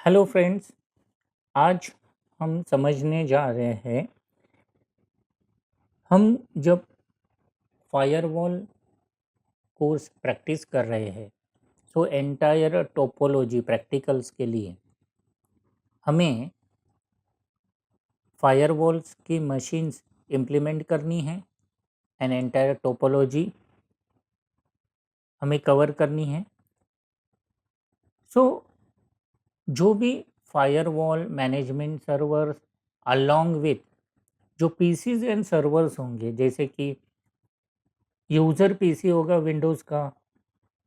Hello friends. आज हम समझने जा रहे हैं। हम जब फायरवॉल कोर्स प्रैक्टिस कर रहे हैं तो एंटायर टोपोलॉजी प्रैक्टिकल्स के लिए हमें फायरवॉल्स की मशीन्स इम्प्लीमेंट करनी है। एन एंटायर टोपोलॉजी हमें कवर करनी है। सो जो भी firewall management servers along with जो पीसीज एंड सर्वर्स होंगे, जैसे कि यूज़र पीसी होगा विंडोज़ का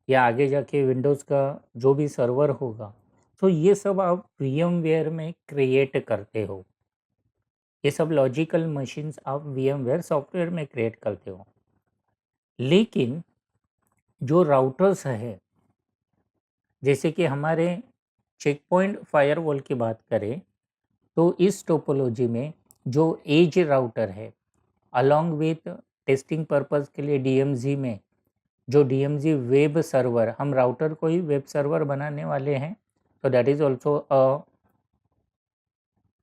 या आगे जाके विंडोज़ का जो भी सर्वर होगा, तो ये सब आप वीएमवेयर में क्रिएट करते हो। ये सब लॉजिकल मशीन्स आप वीएमवेयर सॉफ्टवेयर में क्रिएट करते हो। लेकिन जो राउटर्स है, जैसे कि हमारे चेक पॉइंट फायरवॉल की बात करें, तो इस टोपोलॉजी में जो एज राउटर है अलोंग विथ टेस्टिंग पर्पस के लिए डीएमजी में जो डीएमजी वेब सर्वर, हम राउटर को ही वेब सर्वर बनाने वाले हैं, तो that is also a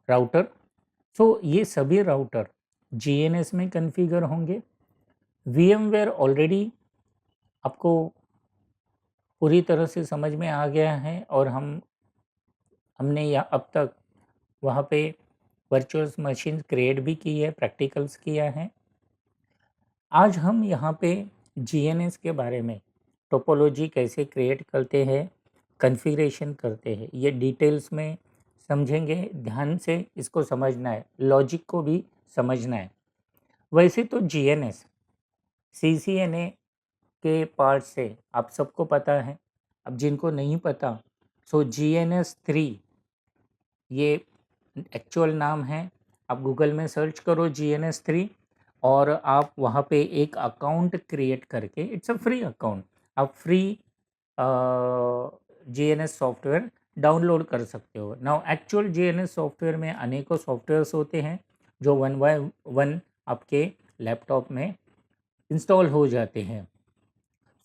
router. So ये सभी राउटर जीएनएस में कॉन्फ़िगर होंगे। वीएमवेयर ऑलरेडी आपको पूरी तरह से समझ में आ गया है और हमने या अब तक वहाँ पे वर्चुअल मशीन क्रिएट भी की है, प्रैक्टिकल्स किया है। आज हम यहाँ पे जीएनएस के बारे में, टोपोलॉजी कैसे क्रिएट करते हैं, कॉन्फ़िगरेशन करते हैं, ये डिटेल्स में समझेंगे। ध्यान से इसको समझना है, लॉजिक को भी समझना है। वैसे तो जीएनएस सीसीएनए के पार्ट से आप सबको पता है। अब जिनको नहीं पता, सो जीएनएस 3 ये एक्चुअल नाम है। आप गूगल में सर्च करो जीएनएस 3 और आप वहाँ पे एक अकाउंट क्रिएट करके, इट्स अ फ्री अकाउंट, आप फ्री जीएनएस सॉफ्टवेयर डाउनलोड कर सकते हो। नाउ एक्चुअल जीएनएस सॉफ्टवेयर में अनेकों सॉफ्टवेयर्स होते हैं जो वन बाय वन आपके लैपटॉप में इंस्टॉल हो जाते हैं।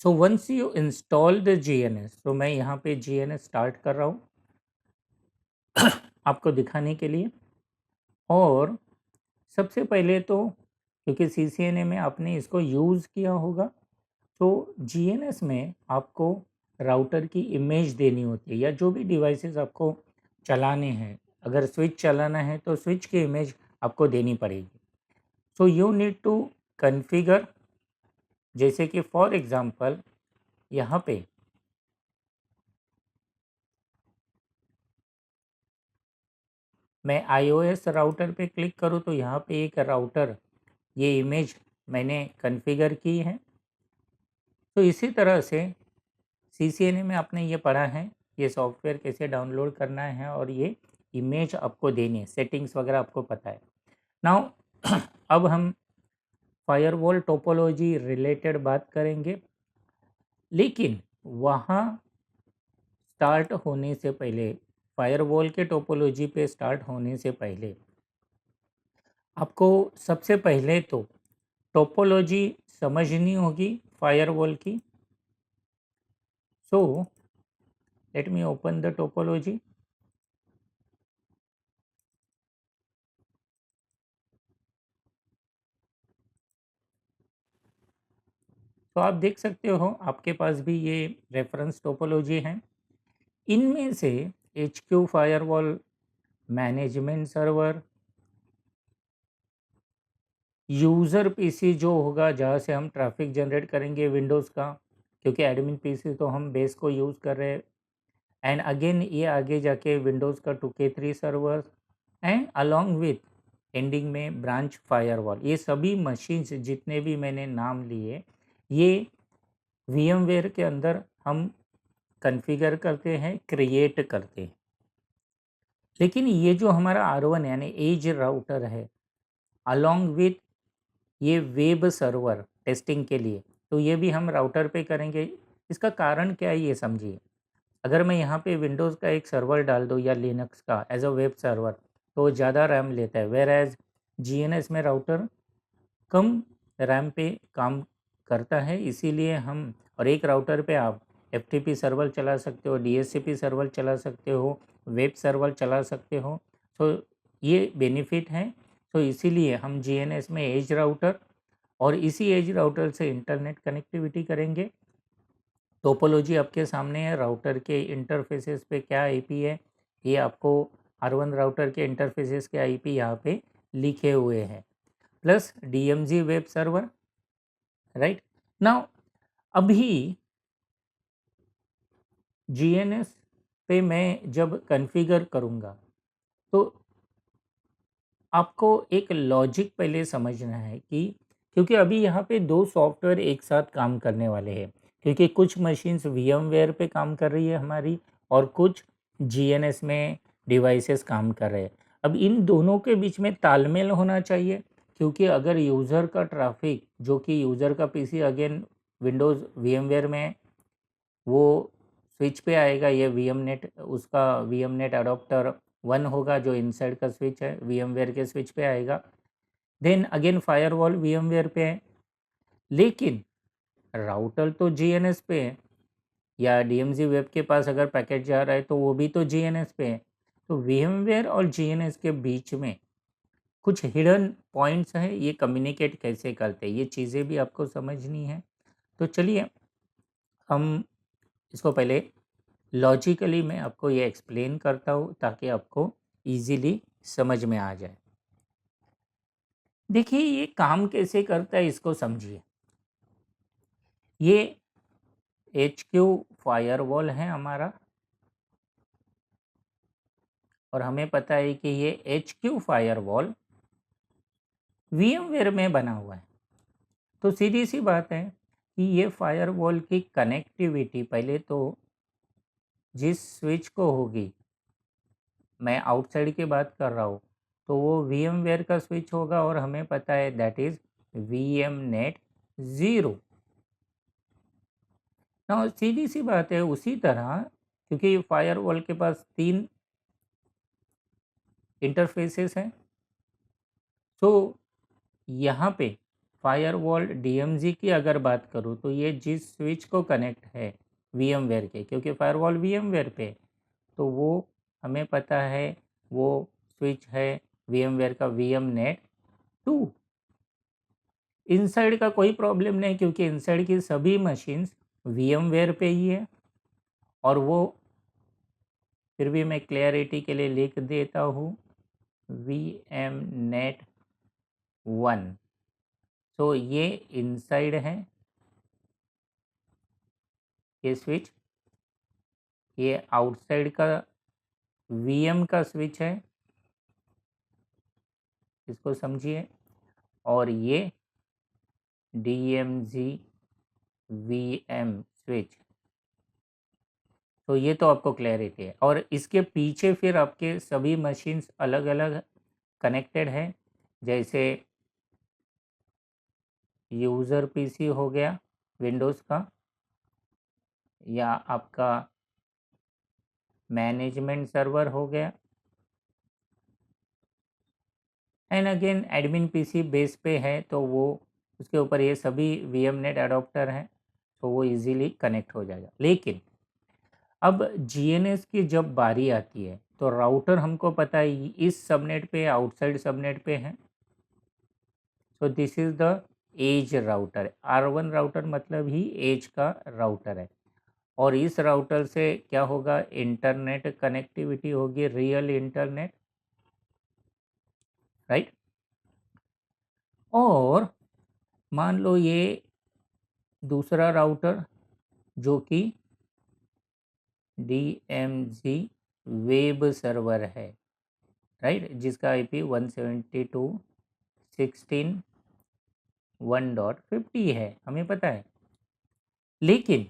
So once you install the GNS, तो मैं यहाँ पे जीएनएस स्टार्ट कर रहा हूँ आपको दिखाने के लिए। और सबसे पहले तो क्योंकि सीसीएनए में आपने इसको यूज़ किया होगा, तो जीएनएस में आपको राउटर की इमेज देनी होती है, या जो भी डिवाइसेस आपको चलाने हैं, अगर स्विच चलाना है तो स्विच की इमेज आपको देनी पड़ेगी। So you need to configure, जैसे कि फॉर एग्जांपल यहाँ पे मैं आईओएस राउटर पे क्लिक करूँ तो यहाँ पे एक राउटर, ये इमेज मैंने कॉन्फ़िगर की है। तो इसी तरह से सीसीएनए में आपने ये पढ़ा है, ये सॉफ्टवेयर कैसे डाउनलोड करना है और ये इमेज आपको देनी है, सेटिंग्स वगैरह आपको पता है। नाउ अब हम फायरवॉल टोपोलॉजी रिलेटेड बात करेंगे, लेकिन वहाँ स्टार्ट होने से पहले, फायरवॉल के टोपोलॉजी पे स्टार्ट होने से पहले आपको सबसे पहले तो टोपोलॉजी समझनी होगी फायरवॉल की। So let me open the topology. तो आप देख सकते हो आपके पास भी ये रेफरेंस टोपोलॉजी है। इनमें से H Q firewall management server, user PC जो होगा जहाँ से हम ट्रैफिक जनरेट करेंगे विंडोज़ का, क्योंकि एडमिन पीसी तो हम बेस को यूज़ कर रहे हैं। एंड अगेन ये आगे जाके विंडोज़ का 2K3 server and along with ending में ब्रांच फायरवॉल, ये सभी मशीन्स जितने भी मैंने नाम लिए, ये वीएमवेयर के अंदर हम कॉन्फ़िगर करते हैं, क्रिएट करते हैं। लेकिन ये जो हमारा R1 यानी एज राउटर है अलोंग विथ ये वेब सर्वर टेस्टिंग के लिए, तो ये भी हम राउटर पे करेंगे। इसका कारण क्या है ये समझिए। अगर मैं यहाँ पे विंडोज़ का एक सर्वर डाल दूँ या लिनक्स का एज अ वेब सर्वर, तो वो ज़्यादा रैम लेता है, वेयर एज जीएनएस में राउटर कम रैम पे काम करता है। इसीलिए हम, और एक राउटर पे आप एफटीपी सर्वर चला सकते हो, डीएचसीपी सर्वर चला सकते हो, वेब सर्वर चला सकते हो। सो ये बेनिफिट हैं। तो इसीलिए हम जीएनएस में एज राउटर और इसी एज राउटर से इंटरनेट कनेक्टिविटी करेंगे। टोपोलॉजी आपके सामने है, राउटर के इंटरफेसेस पे क्या आईपी है, ये आपको R1 राउटर के इंटरफेसेस के आईपी यहाँ पे लिखे हुए हैं, plus DMG web server, right. Now अभी जीएनएस पे मैं जब कॉन्फ़िगर करूँगा तो आपको एक लॉजिक पहले समझना है कि क्योंकि अभी यहाँ पे 2 सॉफ्टवेयर एक साथ काम करने वाले हैं, क्योंकि कुछ मशीन्स वीएमवेयर पे काम कर रही है हमारी और कुछ जीएनएस में डिवाइसेस काम कर रहे हैं। अब इन दोनों के बीच में तालमेल होना चाहिए, क्योंकि अगर यूज़र का ट्रैफ़िक जो कि यूज़र का पीसी अगेन विंडोज़ वीएमवेयर में है, वो स्विच पे आएगा, ये वीएमनेट उसका वीएमनेट अडॉप्टर 1 होगा जो इनसाइड का स्विच है, वीएमवेयर के स्विच पे आएगा। देन अगेन फायरवॉल वीएमवेयर पे है, लेकिन राउटर तो जीएनएस पे है, या डीएमजी वेब के पास अगर पैकेट जा रहा है तो वो भी तो जीएनएस पे है। तो वीएमवेयर और जीएनएस के बीच में कुछ हिडन पॉइंट्स हैं, ये कम्युनिकेट कैसे करते हैं, ये चीज़ें भी आपको समझनी है। तो चलिए हम इसको पहले लॉजिकली मैं आपको ये एक्सप्लेन करता हूँ ताकि आपको इजीली समझ में आ जाए। देखिए ये काम कैसे करता है इसको समझिए। ये HQ फायरवॉल है हमारा और हमें पता है कि ये HQ फायरवॉल VMware में बना हुआ है। तो सीधी सी बात है कि ये फायरवॉल की कनेक्टिविटी पहले तो जिस स्विच को होगी, मैं आउटसाइड की बात कर रहा हूँ, तो वो VMware का स्विच होगा और हमें पता है दैट इज़ VMnet 0। ना सीधी सी बात है, उसी तरह क्योंकि फायरवॉल के पास 3 इंटरफेसेस हैं, तो यहाँ पे फायरवॉल डीएमजी की अगर बात करूँ तो ये जिस स्विच को कनेक्ट है VMware के, क्योंकि फायरवॉल VMware पे है, तो वो हमें पता है वो स्विच है VMware का VMnet 2। इनसाइड का कोई प्रॉब्लम नहीं, क्योंकि इनसाइड की सभी मशीन्स VMware पे ही है, और वो फिर भी मैं क्लियरिटी के लिए लिख देता हूँ VMnet 1। तो ये इनसाइड है ये स्विच, ये आउटसाइड का VM का स्विच है, इसको समझिए, और ये DMZ VM स्विच। तो ये तो आपको क्लैरिटी है, और इसके पीछे फिर आपके सभी मशीन्स अलग अलग कनेक्टेड है, जैसे यूज़र पीसी हो गया विंडोज़ का, या आपका मैनेजमेंट सर्वर हो गया, and again admin PC base पे है तो वो उसके ऊपर ये सभी VMnet अडॉप्टर हैं, तो वो इजीली कनेक्ट हो जाएगा। लेकिन अब जीएनएस की जब बारी आती है तो राउटर हमको पता है इस सबनेट पे आउटसाइड सबनेट पे है, so this is the edge router. R1 router मतलब ही एज का राउटर है, और इस राउटर से क्या होगा, इंटरनेट कनेक्टिविटी होगी, रियल इंटरनेट, राइट। और मान लो ये दूसरा राउटर जो कि DMZ वेब सर्वर है, राइट, जिसका IP 172.16.1.50 है, हमें पता है। लेकिन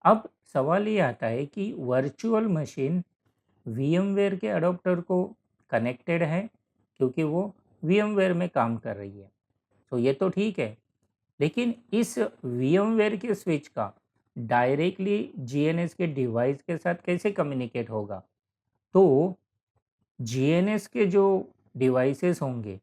अब सवाल ये आता है कि वर्चुअल मशीन VMware के अडॉप्टर को कनेक्टेड है, क्योंकि वो VMware में काम कर रही है, तो ये तो ठीक है। लेकिन इस VMware के स्विच का डायरेक्टली जीएनएस के डिवाइस के साथ कैसे कम्युनिकेट होगा? तो जीएनएस के जो डिवाइसेस होंगे,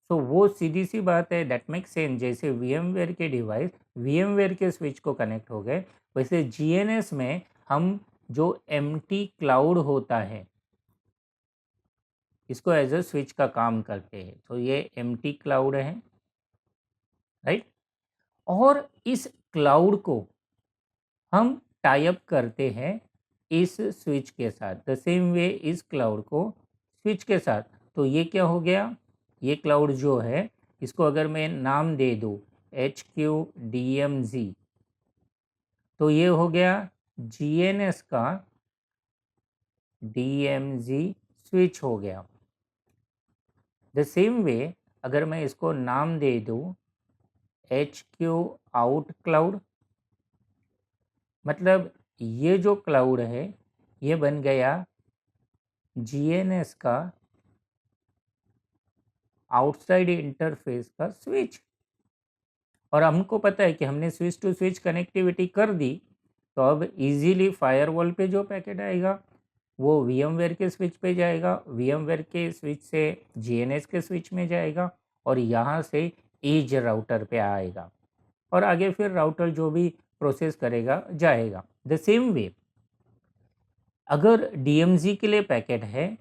तो वो सीधी सी बात है, दैट मेक सेंस, जैसे VMware के डिवाइस VMware के स्विच को कनेक्ट हो गए, वैसे जीएनएस में हम जो एम्प्टी क्लाउड होता है इसको एज अ स्विच का काम करते हैं, तो ये एम्प्टी क्लाउड है, राइट। और इस क्लाउड को हम टाई अप करते हैं इस स्विच के साथ, द सेम वे इस क्लाउड को स्विच के साथ। तो ये क्या हो गया, ये क्लाउड जो है इसको अगर मैं नाम दे दूँ HQDMZ, तो ये हो गया जीएनएस का DMZ स्विच हो गया। द सेम वे अगर मैं इसको नाम दे दूँ HQ आउट क्लाउड, मतलब ये जो क्लाउड है ये बन गया जीएनएस का आउटसाइड इंटरफेस का स्विच। और हमको पता है कि हमने स्विच टू स्विच कनेक्टिविटी कर दी, तो अब इजीली फायरवॉल पे जो पैकेट आएगा वो वीएमवेयर के स्विच पे जाएगा, वीएमवेयर के स्विच से जीएनएस के स्विच में जाएगा और यहाँ से एज राउटर पे आएगा और आगे फिर राउटर जो भी प्रोसेस करेगा जाएगा। द सेम वे अगर डीएमजी के लिए पैकेट है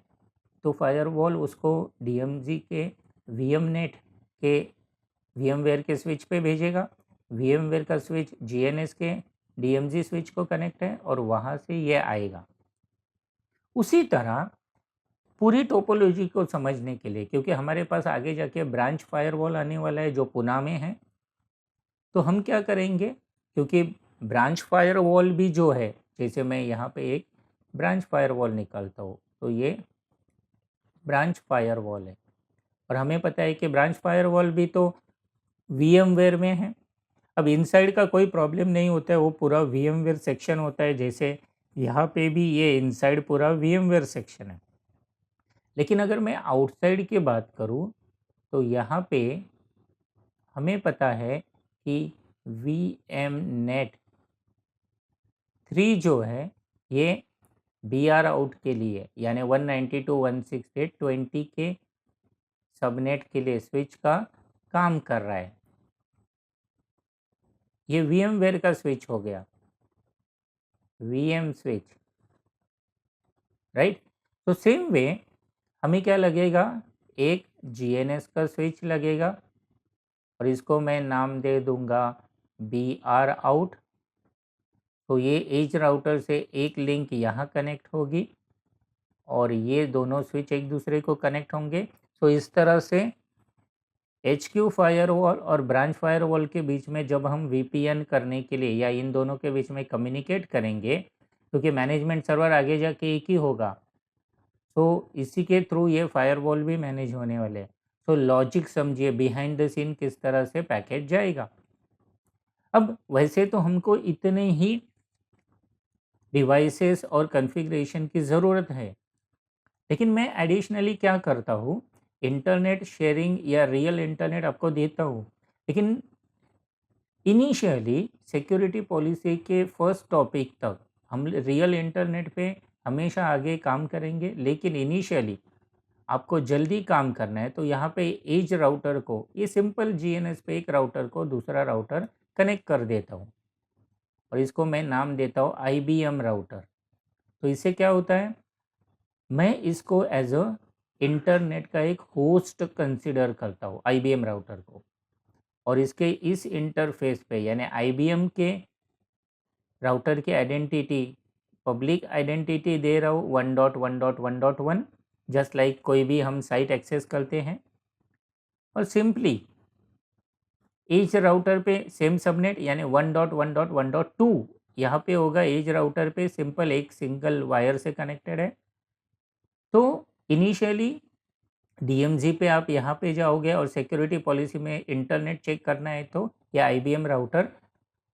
तो फायरवॉल उसको डीएमजी के वीएमनेट के वीएमवेयर के स्विच पे भेजेगा, वीएमवेयर का स्विच जीएनएस के डीएमजी स्विच को कनेक्ट है और वहाँ से ये आएगा। उसी तरह पूरी टोपोलॉजी को समझने के लिए, क्योंकि हमारे पास आगे जाके ब्रांच फायरवॉल आने वाला है जो पुणे में है, तो हम क्या करेंगे, क्योंकि ब्रांच फायरवॉल भी जो है, जैसे मैं यहाँ पे एक ब्रांच फायरवॉल निकालता हूँ तो ये ब्रांच फायरवॉल है और हमें पता है कि ब्रांच फायरवॉल भी तो वीएमवेयर में है। अब इनसाइड का कोई प्रॉब्लम नहीं होता है, वो पूरा वीएमवेयर सेक्शन होता है, जैसे यहाँ पे भी ये इनसाइड पूरा वीएमवेयर सेक्शन है। लेकिन अगर मैं आउटसाइड की बात करूँ तो यहाँ पे हमें पता है कि VMnet 3 जो है ये BR आउट के लिए यानी 192.168.20 के सबनेट के लिए स्विच का काम कर रहा है। ये VMware का स्विच हो गया, VM स्विच, राइट। तो सेम वे हमें क्या लगेगा, एक GNS का स्विच लगेगा और इसको मैं नाम दे दूंगा BR आउट। तो ये एज राउटर से एक लिंक यहाँ कनेक्ट होगी और ये दोनों स्विच एक दूसरे को कनेक्ट होंगे। तो इस तरह से HQ फायरवॉल और ब्रांच फायरवॉल के बीच में जब हम VPN करने के लिए या इन दोनों के बीच में कम्युनिकेट करेंगे, क्योंकि मैनेजमेंट सर्वर आगे जाके एक ही होगा, तो इसी के थ्रू ये फायरवॉल भी मैनेज होने वाले हैं। तो लॉजिक समझिए बिहाइंड द सीन किस तरह से पैकेट जाएगा। अब वैसे तो हमको इतने ही डिवाइसेस और कॉन्फ़िगरेशन की ज़रूरत है, लेकिन मैं एडिशनली क्या करता हूँ, इंटरनेट शेयरिंग या रियल इंटरनेट आपको देता हूँ, लेकिन इनिशियली सिक्योरिटी पॉलिसी के फर्स्ट टॉपिक तक हम रियल इंटरनेट पे हमेशा आगे काम करेंगे, लेकिन इनिशियली आपको जल्दी काम करना है तो यहाँ पे एज राउटर को, ये सिंपल जीएनएस पे एक राउटर को दूसरा राउटर कनेक्ट कर देता हूँ और इसको मैं नाम देता हूँ IBM राउटर। तो इससे क्या होता है, मैं इसको एज अ इंटरनेट का एक होस्ट कंसिडर करता हूँ IBM राउटर को, और इसके इस इंटरफेस पे यानी IBM के राउटर की आइडेंटिटी पब्लिक आइडेंटिटी दे रहा हूँ 1.1.1.1, जस्ट लाइक कोई भी हम साइट एक्सेस करते हैं। और सिंपली एज राउटर पे सेम सबनेट यानी 1.1.1.2 यहाँ पे होगा, एज राउटर पे सिंपल एक सिंगल वायर से कनेक्टेड है। तो इनिशियली DMZ पे आप यहाँ पे जाओगे और सिक्योरिटी पॉलिसी में इंटरनेट चेक करना है तो या IBM राउटर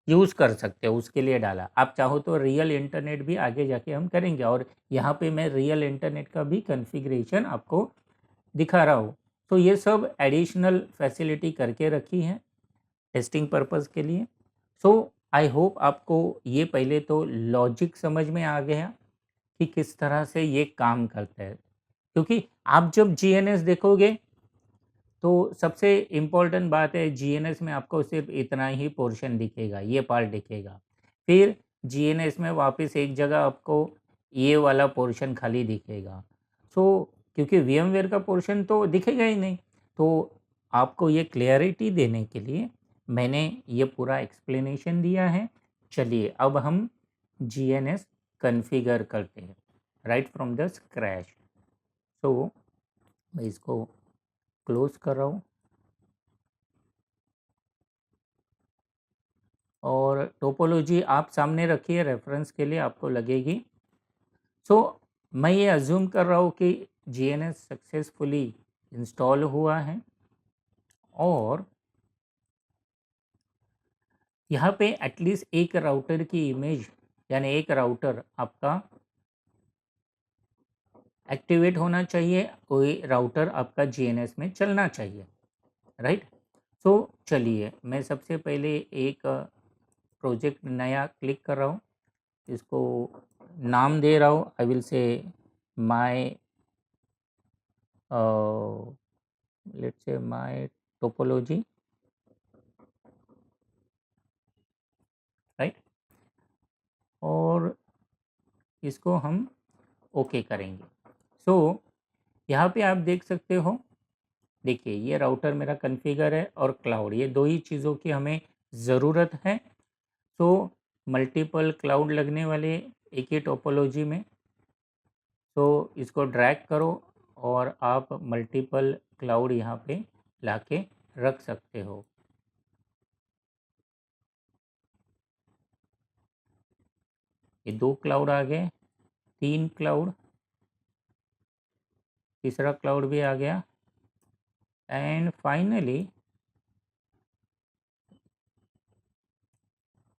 यूज़ कर सकते हो, उसके लिए डाला। आप चाहो तो रियल इंटरनेट भी आगे जाके हम करेंगे और यहाँ पे मैं रियल इंटरनेट का भी कॉन्फ़िगरेशन आपको दिखा रहा हूँ। तो ये सब एडिशनल फैसिलिटी करके रखी है टेस्टिंग पर्पज़ के लिए। सो आई होप आपको ये पहले तो लॉजिक समझ में आ गया कि किस तरह से ये काम करता है, क्योंकि आप जब जीएनएस देखोगे तो सबसे इम्पोर्टेंट बात है, जीएनएस में आपको सिर्फ इतना ही पोर्शन दिखेगा, ये पार्ट दिखेगा। फिर जीएनएस में वापस एक जगह आपको ये वाला पोर्शन खाली दिखेगा। सो क्योंकि वीएमवेयर का पोर्शन तो दिखेगा ही नहीं, तो आपको ये क्लियरिटी देने के लिए मैंने ये पूरा एक्सप्लेनेशन दिया है। चलिए अब हम जीएनएस कॉन्फ़िगर करते हैं राइट फ्रॉम द स्क्रैच। सो मैं इसको क्लोज कर रहा हूँ और टोपोलॉजी आप सामने रखिए, रेफरेंस के लिए आपको लगेगी। सो मैं ये अज्यूम कर रहा हूँ कि जीएनएस सक्सेसफुली इंस्टॉल हुआ है और यहाँ पे एटलीस्ट एक राउटर की इमेज यानी एक राउटर आपका एक्टिवेट होना चाहिए, कोई राउटर आपका जीएनएस में चलना चाहिए, राइट। सो चलिए मैं सबसे पहले एक प्रोजेक्ट नया क्लिक कर रहा हूँ, इसको नाम दे रहा हूँ, आई विल से my let's say my topology, right. और इसको हम ओके करेंगे। सो यहाँ पे आप देख सकते हो, देखिए ये राउटर मेरा कॉन्फ़िगर है और क्लाउड, ये दो ही चीज़ों की हमें ज़रूरत है। तो मल्टीपल क्लाउड लगने वाले एक ही टोपोलॉजी में, तो इसको ड्रैग करो और आप मल्टीपल क्लाउड यहाँ पे लाके रख सकते हो। ये 2 क्लाउड आ गए, 3 क्लाउड, तीसरा क्लाउड भी आ गया एंड फाइनली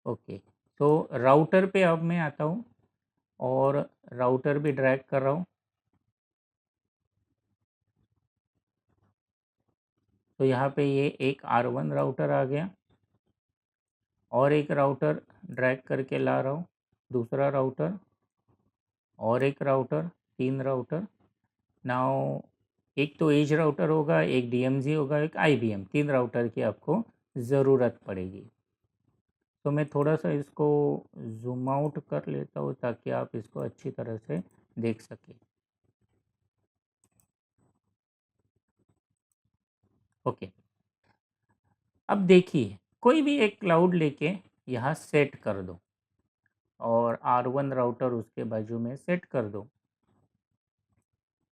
ओके। तो राउटर पे अब मैं आता हूँ और राउटर भी ड्रैग कर रहा हूँ। तो यहाँ पे ये एक R1 राउटर आ गया और एक राउटर ड्रैग करके ला रहा हूँ, दूसरा राउटर और एक राउटर, 3 राउटर। नाउ एक तो एज राउटर होगा, एक डीएमजी होगा, एक आईबीएम, 3 राउटर की आपको ज़रूरत पड़ेगी। तो मैं थोड़ा सा इसको ज़ूम आउट कर लेता हूँ ताकि आप इसको अच्छी तरह से देख सकें। ओके, अब देखिए कोई भी एक क्लाउड लेके यहाँ सेट कर दो और R1 राउटर उसके बाजू में सेट कर दो।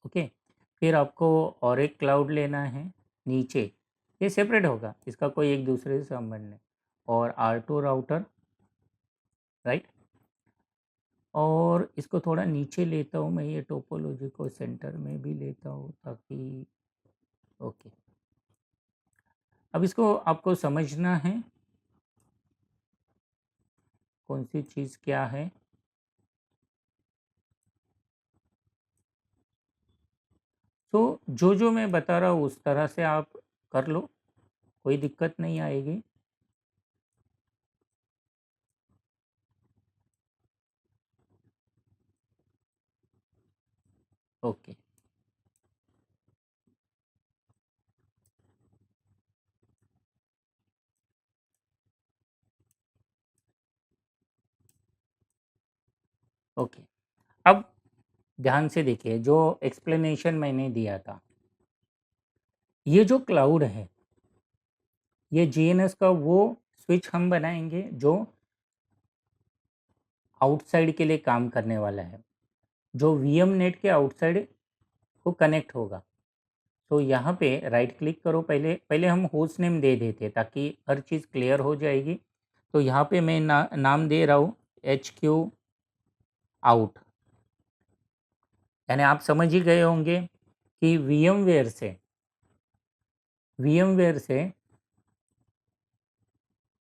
ओके, फिर आपको और एक क्लाउड लेना है नीचे, ये सेपरेट होगा, इसका कोई एक दूसरे से संबंध नहीं, और R2 राउटर, राइट। और इसको थोड़ा नीचे लेता हूँ मैं, ये टोपोलॉजी को सेंटर में भी लेता हूँ ताकि ओके। अब इसको आपको समझना है कौन सी चीज़ क्या है। तो जो मैं बता रहा हूँ उस तरह से आप कर लो, कोई दिक्कत नहीं आएगी। Okay, okay. अब ध्यान से देखिए जो एक्सप्लेनेशन मैंने दिया था, ये जो क्लाउड है, ये जीएनएस का वो स्विच हम बनाएंगे जो आउटसाइड के लिए काम करने वाला है, जो वीएम नेट के आउटसाइड को कनेक्ट होगा। तो यहाँ पे राइट क्लिक करो, पहले पहले हम होस्ट नेम दे देते ताकि हर चीज़ क्लियर हो जाएगी। तो यहाँ पे मैं नाम दे रहा हूँ HQ आउट, यानी आप समझ ही गए होंगे कि वीएमवेयर से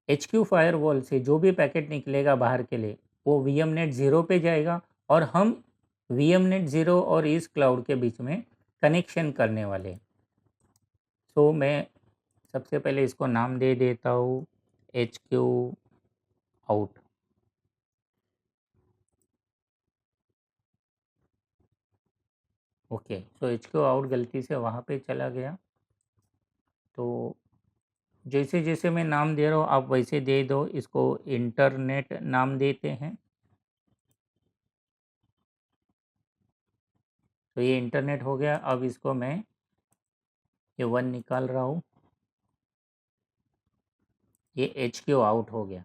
HQ फायरवॉल से जो भी पैकेट निकलेगा बाहर के लिए वो वीएम नेट 0 पे जाएगा और हम वीएम नेट 0 और इस क्लाउड के बीच में कनेक्शन करने वाले हैं। सो मैं सबसे पहले इसको नाम दे देता हूँ HQ आउट। ओके, सो HQ आउट गलती से वहाँ पे चला गया। तो जैसे जैसे मैं नाम दे रहा हूँ आप वैसे दे दो, इसको इंटरनेट नाम देते हैं। तो ये इंटरनेट हो गया। अब इसको मैं ये 1 निकाल रहा हूँ, ये HQ आउट हो गया।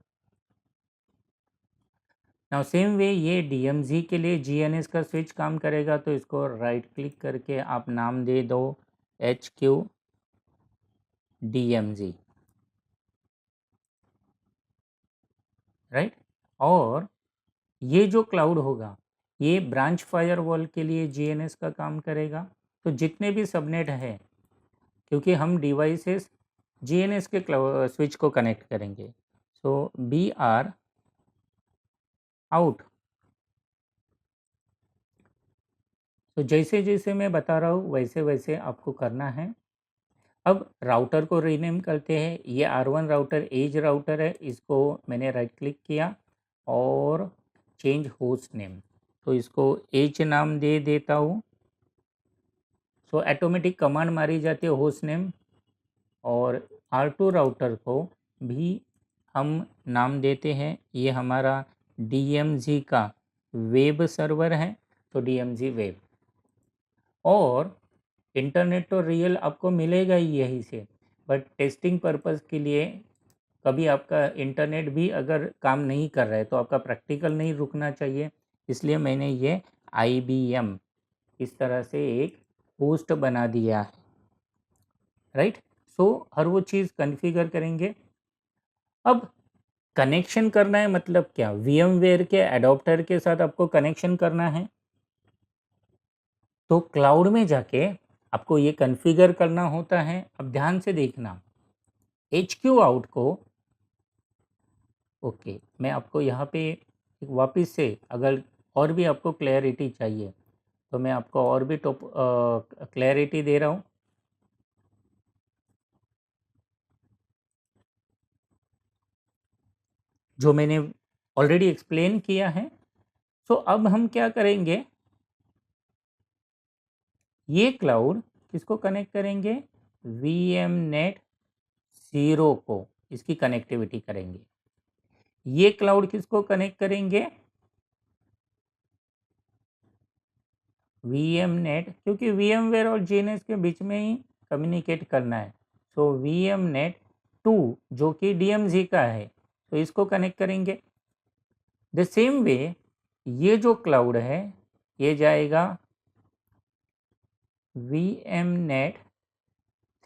नाउ सेम वे ये DMZ के लिए GNS का स्विच काम करेगा, तो इसको राइट क्लिक करके आप नाम दे दो HQ DMZ, राइट। और ये जो क्लाउड होगा ये ब्रांच फायरवॉल के लिए GNS का काम करेगा। तो जितने भी सबनेट है, क्योंकि हम डिवाइसेस GNS के स्विच को कनेक्ट करेंगे, सो BR आउट। तो जैसे जैसे मैं बता रहा हूँ वैसे वैसे आपको करना है। अब राउटर को रीनेम करते हैं। ये R1 राउटर एज राउटर है, इसको मैंने राइट क्लिक किया और चेंज होस्ट नेम, तो इसको एज नाम दे देता हूँ। सो ऑटोमेटिक कमांड मारी जाती है होस्ट नेम। और R2 राउटर को भी हम नाम देते हैं, ये हमारा DMZ का वेब सर्वर है, तो DMZ वेब। और इंटरनेट तो रियल आपको मिलेगा ही यहीं से, बट टेस्टिंग पर्पस के लिए कभी आपका इंटरनेट भी अगर काम नहीं कर रहा है तो आपका प्रैक्टिकल नहीं रुकना चाहिए, इसलिए मैंने ये IBM इस तरह से एक होस्ट बना दिया है, राइट। सो हर वो चीज़ कॉन्फ़िगर करेंगे। अब कनेक्शन करना है मतलब क्या, VMware के एडॉप्टर के साथ आपको कनेक्शन करना है, तो क्लाउड में जाके आपको ये कॉन्फ़िगर करना होता है। अब ध्यान से देखना, HQ आउट को, ओके, मैं आपको यहाँ पे वापस से, अगर और भी आपको क्लैरिटी चाहिए तो मैं आपको और भी क्लैरिटी दे रहा हूँ। जो मैंने ऑलरेडी एक्सप्लेन किया है। सो अब हम क्या करेंगे, ये क्लाउड किसको कनेक्ट करेंगे, VMnet 0 को, इसकी कनेक्टिविटी करेंगे। ये क्लाउड किसको कनेक्ट करेंगे, VMnet, क्योंकि VMware और GNS के बीच में ही कम्युनिकेट करना है। सो VMnet 2 जो कि DMZ का है, तो इसको कनेक्ट करेंगे। द सेम वे ये जो क्लाउड है ये जाएगा VMnet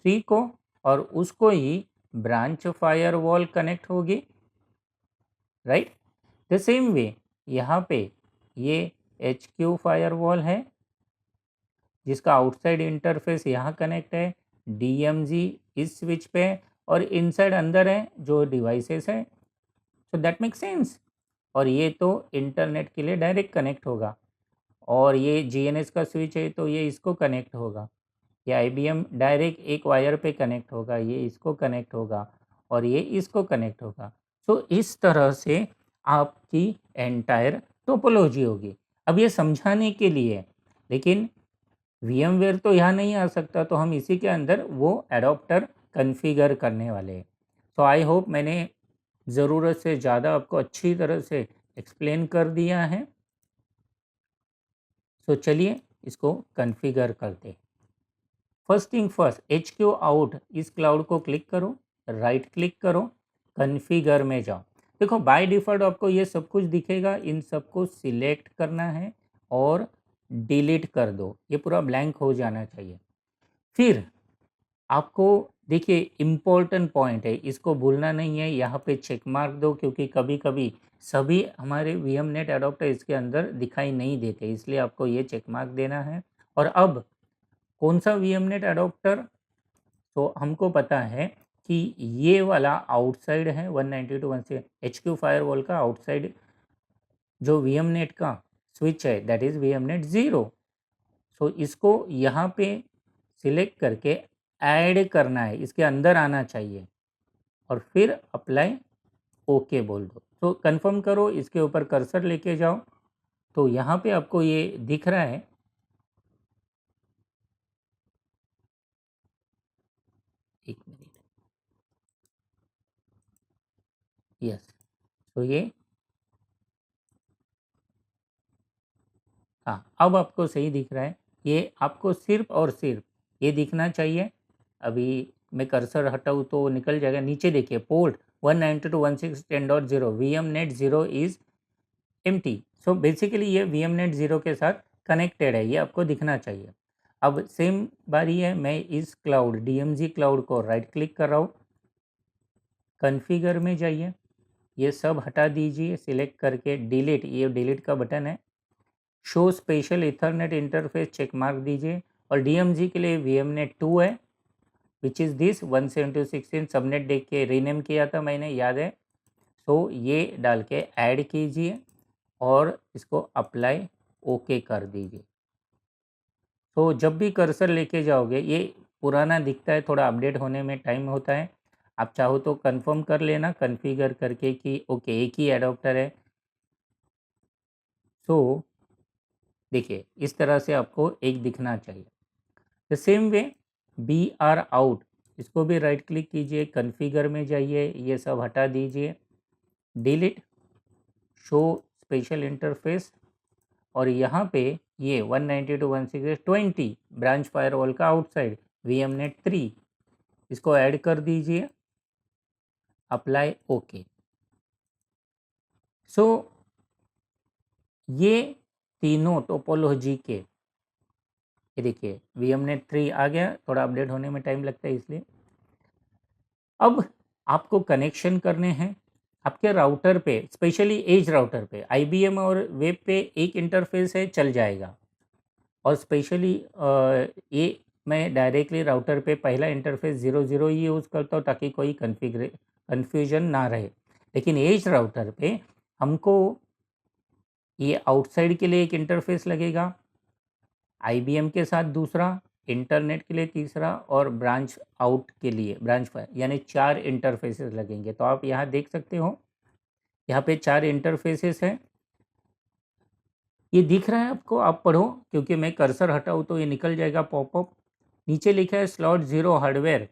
3 को, और उसको ही ब्रांच फायरवॉल कनेक्ट होगी, राइट। द सेम वे यहाँ पे ये HQ फायरवॉल है जिसका आउटसाइड इंटरफेस यहाँ कनेक्ट है, DMZ इस स्विच पे, और इनसाइड अंदर है जो डिवाइसेस है। So that make sense. और ये तो इंटरनेट के लिए डायरेक्ट कनेक्ट होगा, और ये GNS का स्विच है तो ये इसको कनेक्ट होगा। ये IBM डायरेक्ट एक वायर पे कनेक्ट होगा, ये इसको कनेक्ट होगा, और ये इसको कनेक्ट होगा। सो इस तरह से आपकी एंटायर टोपोलॉजी होगी। अब ये समझाने के लिए, लेकिन VMware तो यहाँ नहीं आ सकता, तो हम इसी के अंदर वो एडॉप्टर कॉन्फ़िगर करने वाले हैं। सो आई होप मैंने ज़रूरत से ज़्यादा आपको अच्छी तरह से एक्सप्लेन कर दिया है। सो चलिए इसको कॉन्फ़िगर करते हैं। First thing first, HQ out इस क्लाउड को क्लिक करो, राइट क्लिक करो, कॉन्फ़िगर में जाओ। देखो बाय डिफ़ॉल्ट आपको ये सब कुछ दिखेगा, इन सबको सिलेक्ट करना है और डिलीट कर दो, ये पूरा ब्लैंक हो जाना चाहिए। फिर आपको देखिए इम्पोर्टेंट पॉइंट है, इसको भूलना नहीं है, यहाँ पे चेक मार्क दो, क्योंकि कभी-कभी सभी हमारे VMnet एडॉप्टर इसके अंदर दिखाई नहीं देते, इसलिए आपको ये चेक मार्क देना है। और अब कौन सा VMnet एडॉप्टर, तो हमको पता है कि ये वाला आउटसाइड है 192.1 से HQ फायरवॉल का आउटसाइड जो VMnet का स्विच है दैट इज़ VMnet 0। सो इसको यहाँ पे सिलेक्ट करके ऐड करना है, इसके अंदर आना चाहिए, और फिर अप्लाई ओके बोल दो। तो कंफर्म करो, इसके ऊपर कर्सर लेके जाओ, तो यहाँ पे आपको ये दिख रहा है, एक मिनट, यस। तो ये, हाँ अब आपको सही दिख रहा है। ये आपको सिर्फ और सिर्फ ये दिखना चाहिए। अभी मैं कर्सर हटाऊँ तो निकल जाएगा। नीचे देखिए port 192.168.0 वीएमनेट 0 is empty. So basically ये वीएमनेट 0 के साथ कनेक्टेड है, ये आपको दिखना चाहिए। अब सेम बारी है, मैं इस क्लाउड डीएमजी क्लाउड को राइट क्लिक कर रहा हूँ, कॉन्फ़िगर में जाइए, ये सब हटा दीजिए सिलेक्ट करके डिलीट, ये डिलीट का बटन है। Show special ethernet interface check mark दीजिए और डीएमजी के लिए वीएमनेट 2 है विच इज़ दिस 172.16 सबनेट देख के रीनेम किया था मैंने, याद है। सो ये डाल के ऐड कीजिए और इसको अप्लाई ओके कर दीजिए। तो जब भी कर्सर लेके जाओगे ये पुराना दिखता है, थोड़ा अपडेट होने में टाइम होता है। आप चाहो तो कंफर्म कर लेना कॉन्फ़िगर करके कि ओके एक ही एडाप्टर है। सो देखिए इस तरह से आपको एक दिखना चाहिए। The same way B R out, इसको भी राइट क्लिक कीजिए, कॉन्फ़िगर में जाइए, ये सब हटा दीजिए, डिलीट, शो स्पेशल इंटरफेस और यहाँ पे ये 192.168.20 ब्रांच फायरवॉल का आउटसाइड वीएमनेट 3 इसको ऐड कर दीजिए, अप्लाई ओके। सो ये तीनों टोपोलॉजी के, ये देखिए वीएमनेट 3 आ गया, थोड़ा अपडेट होने में टाइम लगता है इसलिए। अब आपको कनेक्शन करने हैं आपके राउटर पे, स्पेशली एज राउटर पे। आईबीएम और वेब पे एक इंटरफेस है, चल जाएगा। और स्पेशली ये मैं डायरेक्टली राउटर पे पहला इंटरफेस 00 ही यूज़ करता हूँ ताकि कोई कन्फ्यूजन ना रहे। लेकिन एज राउटर पे हमको ये आउटसाइड के लिए एक इंटरफेस लगेगा, आईबीएम के साथ दूसरा, इंटरनेट के लिए तीसरा और ब्रांच आउट के लिए ब्रांच फायर, यानी 4 इंटरफेसेस लगेंगे। तो आप यहाँ देख सकते हो, यहाँ पे 4 इंटरफेसेस हैं। ये दिख रहा है आपको, आप पढ़ो, क्योंकि मैं कर्सर हटाऊँ तो ये निकल जाएगा पॉपअप। नीचे लिखा है slot 0 hardware.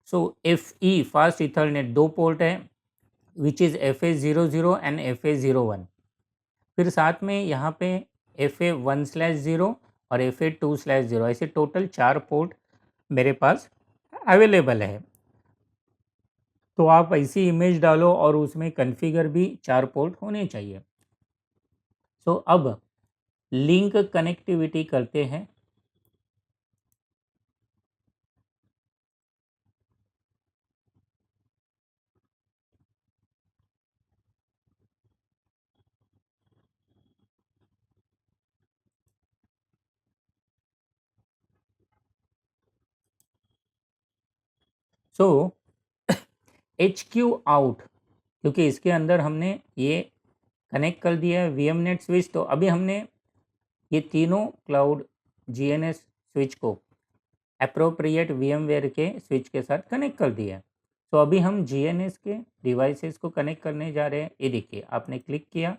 So F E fast Ethernet 2 port है which is FA00 and FA01। फिर साथ में यहाँ पे FA1/0 और FA2/0, ऐसे टोटल 4 पोर्ट मेरे पास अवेलेबल है। तो आप ऐसी इमेज डालो और उसमें कॉन्फ़िगर भी 4 पोर्ट होने चाहिए। सो अब लिंक कनेक्टिविटी करते हैं। सो एच क्यू आउट, क्योंकि इसके अंदर हमने ये कनेक्ट कर दिया है वीएमनेट स्विच, तो अभी हमने ये तीनों क्लाउड जीएनएस स्विच को अप्रोप्रिएट वीएमवेयर के स्विच के साथ कनेक्ट कर दिया है। तो अभी हम जीएनएस के डिवाइसेस को कनेक्ट करने जा रहे हैं। ये देखिए आपने क्लिक किया,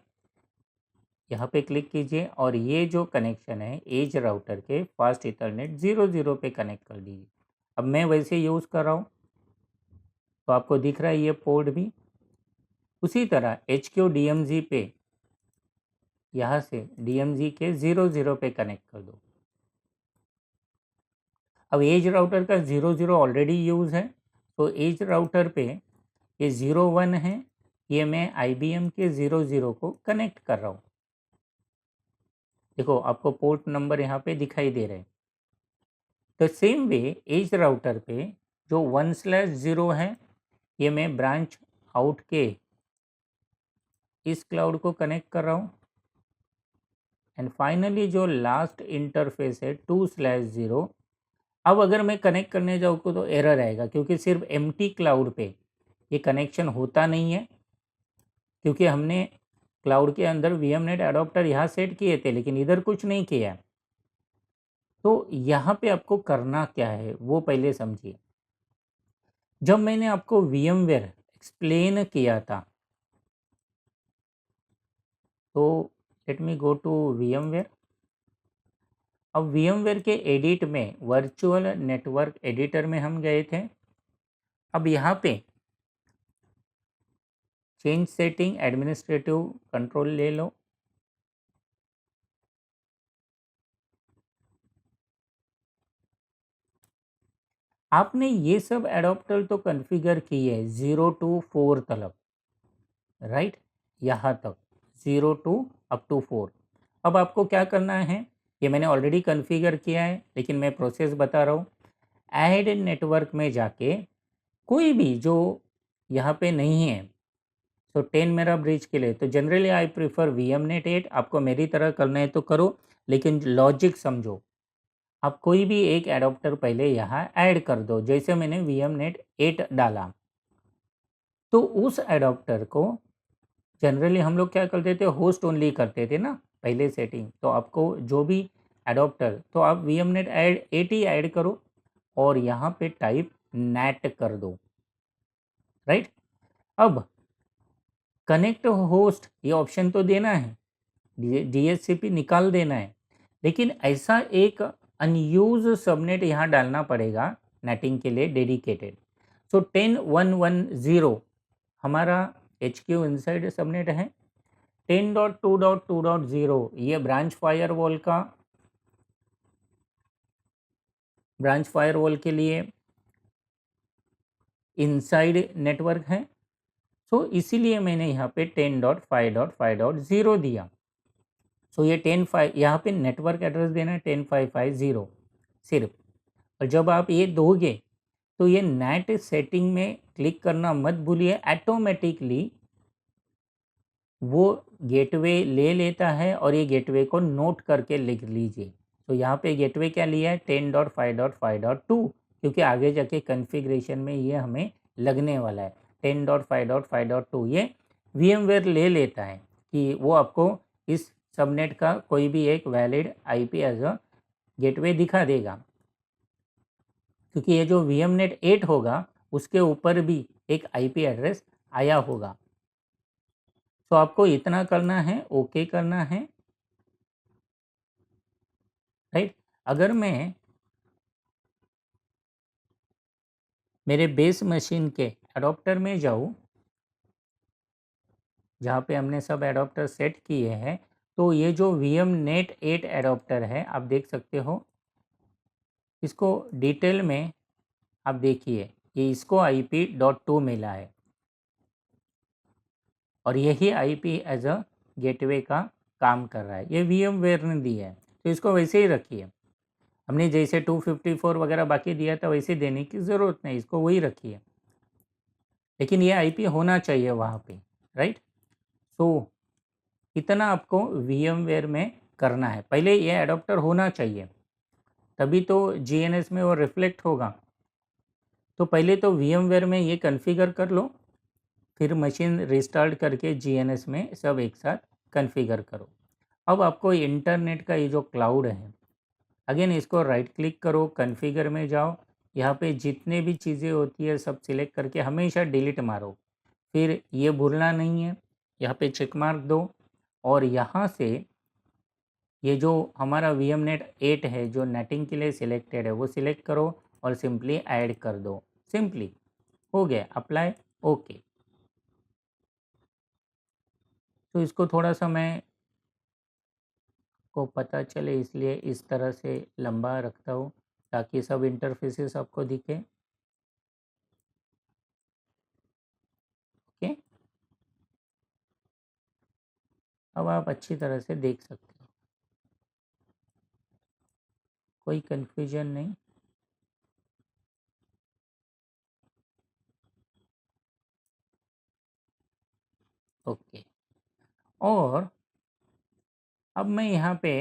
यहाँ पे क्लिक कीजिए और ये जो कनेक्शन है एज राउटर के फास्ट इथरनेट 00 पे कनेक्ट कर दीजिए। अब मैं वैसे यूज़ कर रहा हूँ तो आपको दिख रहा है ये पोर्ट भी। उसी तरह H Q D M G पे, यहाँ से डी एम जी के 00 पे कनेक्ट कर दो। अब एज राउटर का 00 ऑलरेडी यूज़ है, तो एज राउटर पे ये 01 है, ये मैं आईबीएम के 00 को कनेक्ट कर रहा हूँ। देखो आपको पोर्ट नंबर यहाँ पे दिखाई दे रहे हैं। तो सेम वे एज राउटर पे जो 1/0 है, ये मैं ब्रांच आउट के इस क्लाउड को कनेक्ट कर रहा हूँ। एंड फाइनली जो लास्ट इंटरफेस है 2/0, अब अगर मैं कनेक्ट करने जाऊँ तो एरर आएगा, क्योंकि सिर्फ एम्प्टी क्लाउड पे ये कनेक्शन होता नहीं है, क्योंकि हमने क्लाउड के अंदर वीएमनेट एडॉप्टर यहाँ सेट किए थे लेकिन इधर कुछ नहीं किया। तो यहाँ पे आपको करना क्या है वो पहले समझिए। जब मैंने आपको वीएमवेयर एक्सप्लेन किया था, तो let me go to VMware. अब वीएमवेयर के एडिट में वर्चुअल नेटवर्क एडिटर में हम गए थे। अब यहाँ पे चेंज सेटिंग एडमिनिस्ट्रेटिव कंट्रोल ले लो। आपने ये सब एडाप्टर तो कॉन्फ़िगर किए 0 टू 4 तलक, राइट? यहाँ तक 0 टू अप टू 4। अब आपको क्या करना है, ये मैंने ऑलरेडी कॉन्फ़िगर किया है लेकिन मैं प्रोसेस बता रहा हूँ। ऐड नेटवर्क में जाके कोई भी जो यहाँ पे नहीं है, तो 10 मेरा ब्रिज के लिए तो जनरली आई प्रेफर वीएमनेट 8। आपको मेरी तरह करना है तो करो, लेकिन लॉजिक समझो। आप कोई भी एक एडाप्टर पहले यहाँ ऐड कर दो, जैसे मैंने वीएमनेट 8 डाला तो उस एडाप्टर को जनरली हम लोग क्या करते थे, होस्ट ओनली करते थे ना पहले सेटिंग। तो आपको जो भी एडाप्टर, तो आप वीएमनेट ऐड 8 ही ऐड करो और यहाँ पे टाइप नेट कर दो, राइट? अब कनेक्ट होस्ट ये ऑप्शन तो देना है, डीएचसीपी निकाल देना है, लेकिन ऐसा एक अनयूज सबनेट यहाँ डालना पड़ेगा नेटिंग के लिए डेडिकेटेड। सो 10.1.1.0 हमारा एच क्यू इनसाइड सबनेट है। 10.2.2.0 ये ब्रांच फायरवॉल के लिए इनसाइड नेटवर्क है। सो इसीलिए मैंने यहाँ पे 10.5.5.0 दिया। सो ये 10.5 यहाँ पे नेटवर्क एड्रेस देना है 10.5.5.0 सिर्फ। और जब आप ये दोगे तो ये नेट सेटिंग में क्लिक करना मत भूलिए, ऑटोमेटिकली वो गेटवे ले लेता है और ये गेटवे को नोट करके लिख लीजिए। तो यहाँ पे गेटवे क्या लिया है 10.5.5.2, क्योंकि आगे जाके कॉन्फ़िगरेशन में ये हमें लगने वाला है। 10.5.5.2 ये VMware ले लेता है कि वो आपको इस सबनेट का कोई भी एक valid IP as a gateway दिखा देगा, क्योंकि ये जो VMnet 8 होगा उसके ऊपर भी एक IP एड्रेस आया होगा। तो आपको इतना करना है, ओके करना है, राइट? अगर मैं मेरे बेस मशीन के एडॉप्टर में जाऊँ, जहाँ पे हमने सब एडॉप्टर सेट किए हैं, तो ये जो VMnet 8 एडॉप्टर है आप देख सकते हो, इसको डिटेल में आप देखिए, ये इसको IP.2 मिला है और यही IP एज अ गेटवे का काम कर रहा है। ये VMware ने दिया है तो इसको वैसे ही रखिए। हमने जैसे 254 वगैरह बाकी दिया था वैसे देने की ज़रूरत नहीं, इसको वही रखिए, लेकिन ये IP होना चाहिए वहाँ पे, राइट? सो इतना आपको VMware में करना है। पहले ये एडॉप्टर होना चाहिए, तभी तो GNS में वो रिफ्लेक्ट होगा। तो पहले तो VMware में ये कॉन्फ़िगर कर लो, फिर मशीन रिस्टार्ट करके GNS में सब एक साथ कॉन्फ़िगर करो। अब आपको इंटरनेट का ये जो क्लाउड है, अगेन इसको राइट क्लिक करो, कॉन्फ़िगर में जाओ, यहाँ पे जितने भी चीज़ें होती है सब सिलेक्ट करके हमेशा डिलीट मारो। फिर ये भूलना नहीं है, यहाँ पे चेक मार्क दो और यहाँ से ये जो हमारा VMnet 8 है जो नेटिंग के लिए सिलेक्टेड है वो सिलेक्ट करो और सिंपली ऐड कर दो। सिंपली हो गया, अप्लाई, ओके। तो इसको थोड़ा सा मैं को पता चले इसलिए इस तरह से लंबा रखता हूँ ताकि सब इंटरफेसेस आपको दिखे। ओके, अब आप अच्छी तरह से देख सकते हो, कोई कंफ्यूजन नहीं। ओके, और अब मैं यहाँ पे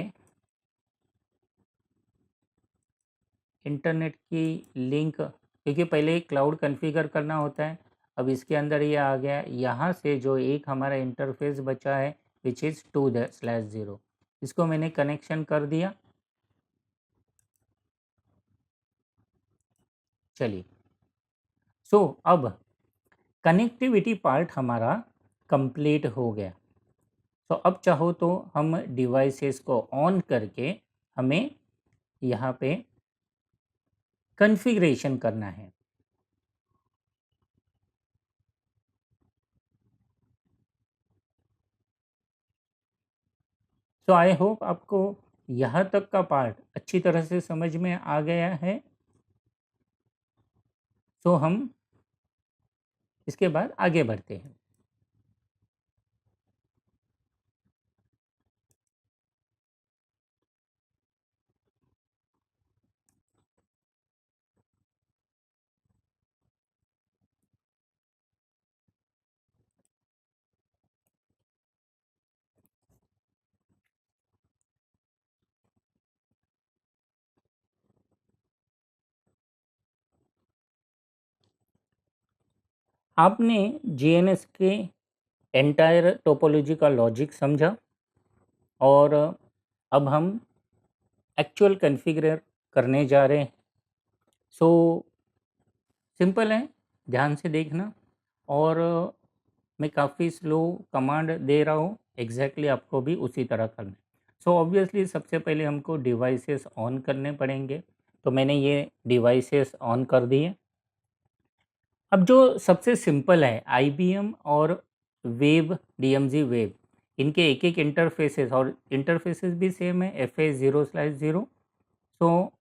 इंटरनेट की लिंक, क्योंकि पहले एक क्लाउड कॉन्फ़िगर करना होता है, अब इसके अंदर ये आ गया। यहाँ से जो एक हमारा इंटरफेस बचा है विच इज़ 2/0, इसको मैंने कनेक्शन कर दिया। चलिए, सो अब कनेक्टिविटी पार्ट हमारा कंप्लीट हो गया। तो अब चाहो तो हम डिवाइसेस को ऑन करके हमें यहाँ पे कॉन्फ़िगरेशन करना है। तो आई होप आपको यहाँ तक का पार्ट अच्छी तरह से समझ में आ गया है। सो हम इसके बाद आगे बढ़ते हैं। आपने जीएनएस के एंटायर टोपोलॉजी का लॉजिक समझा और अब हम एक्चुअल कॉन्फ़िगर करने जा रहे हैं। सो सिंपल है, ध्यान से देखना। और मैं काफ़ी स्लो कमांड दे रहा हूँ, एग्जैक्टली आपको भी उसी तरह करना है। सो ऑब्वियसली सबसे पहले हमको डिवाइसेस ऑन करने पड़ेंगे, तो मैंने ये डिवाइसेस ऑन कर दिए। अब जो सबसे सिंपल है आईबीएम और वेव, डीएमजी वेव, इनके एक एक इंटरफेसेस, और इंटरफेसेस भी सेम है, FA0/0। तो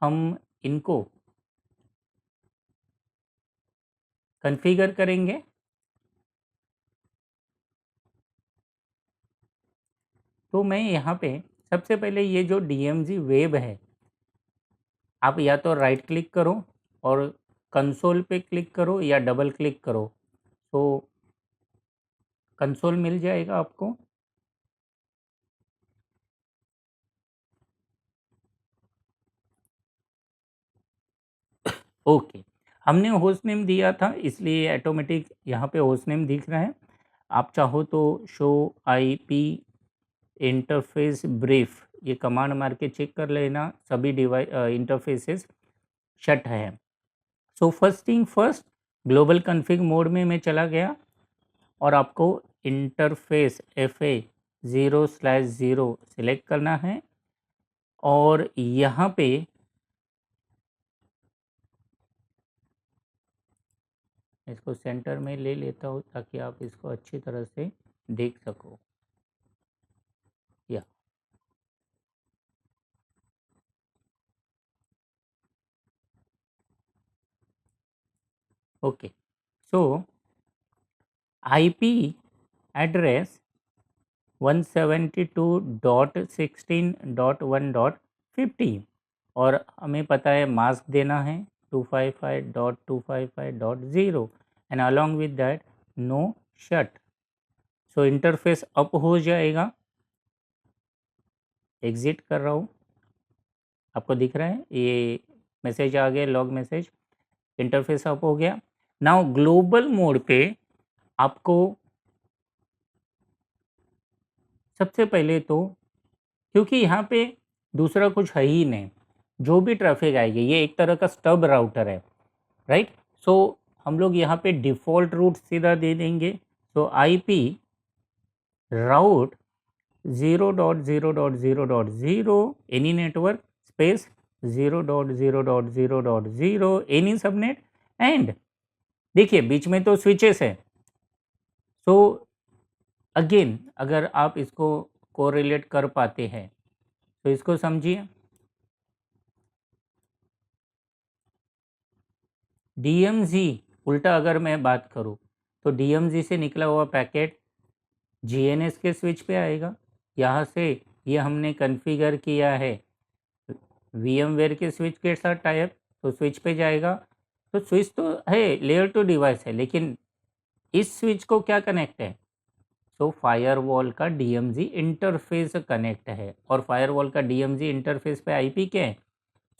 हम इनको कॉन्फ़िगर करेंगे। तो मैं यहाँ पे सबसे पहले ये जो डीएमजी वेव है, आप या तो राइट क्लिक करो और कंसोल पे क्लिक करो या डबल क्लिक करो, तो कंसोल मिल जाएगा आपको। ओके, हमने होस्ट नेम दिया था इसलिए ऑटोमेटिक यहाँ पे होस्ट नेम दिख रहा है। आप चाहो तो शो आईपी इंटरफेस ब्रीफ ये कमांड मार के चेक कर लेना, सभी डिवाइस इंटरफेसेस शट है। So first thing first, global config mode में मैं चला गया और आपको इंटरफेस FA0/0 सिलेक्ट करना है और यहाँ पे इसको सेंटर में ले लेता हूँ ताकि आप इसको अच्छी तरह से देख सको। या ओके, सो आईपी एड्रेस 172.16.1.50 और हमें पता है मास्क देना है 255.255.0 and along with that no shut. So interface up हो जाएगा, एग्जिट कर रहा हूँ, आपको दिख रहा है ये मैसेज आ गया, लॉग मैसेज, इंटरफेस अप हो गया। नाउ ग्लोबल मोड पे आपको सबसे पहले तो, क्योंकि यहाँ पे दूसरा कुछ है ही नहीं, जो भी ट्रैफिक आएगी ये एक तरह का स्टब राउटर है, राइट। सो हम लोग यहाँ पे डिफ़ॉल्ट रूट सीधा दे देंगे। सो IP route 0.0.0.0 any network space 0.0.0.0 any subnet. And देखिए बीच में तो स्विचेस है। सो अगेन अगर आप इसको कोरिलेट कर पाते हैं तो इसको समझिए। डीएमजी उल्टा अगर मैं बात करूँ तो डीएमजी से निकला हुआ पैकेट जीएनएस के स्विच पे आएगा। यहाँ से ये हमने कॉन्फ़िगर किया है वीएमवेयर के स्विच के साथ टाइप, तो स्विच पे जाएगा। तो स्विच तो है, लेयर टू डिवाइस है, लेकिन इस स्विच को क्या कनेक्ट है? तो फायरवॉल का डीएमजी इंटरफेस कनेक्ट है और फायरवॉल का डीएमजी इंटरफेस पे आईपी क्या है?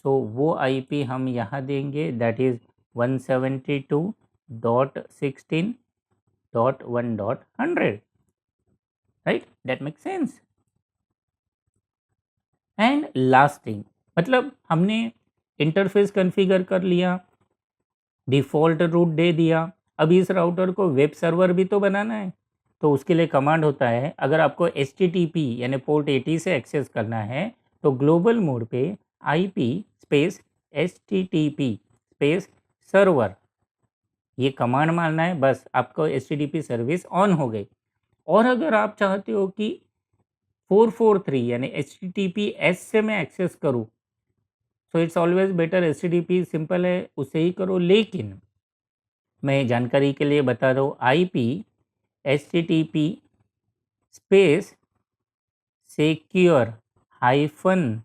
तो वो आईपी हम यहाँ देंगे, that is 172.16.1.100, right, that make sense. And last thing, मतलब हमने इंटरफेस कॉन्फ़िगर कर लिया, डिफ़ॉल्ट रूट दे दिया, अब इस राउटर को वेब सर्वर भी तो बनाना है। तो उसके लिए कमांड होता है, अगर आपको एचटीटीपी यानी पोर्ट 80 से एक्सेस करना है तो ग्लोबल मोड पे IP space HTTP space server ये कमांड मारना है, बस आपको एचटीटीपी सर्विस ऑन हो गई। और अगर आप चाहते हो कि 443 यानी एचटीटीपीएस से मैं एक्सेस करूँ, so it's always better HTTP simple है, उसे ही करो। लेकिन मैं जानकारी के लिए बता दूँ, IP HTTP space secure hyphen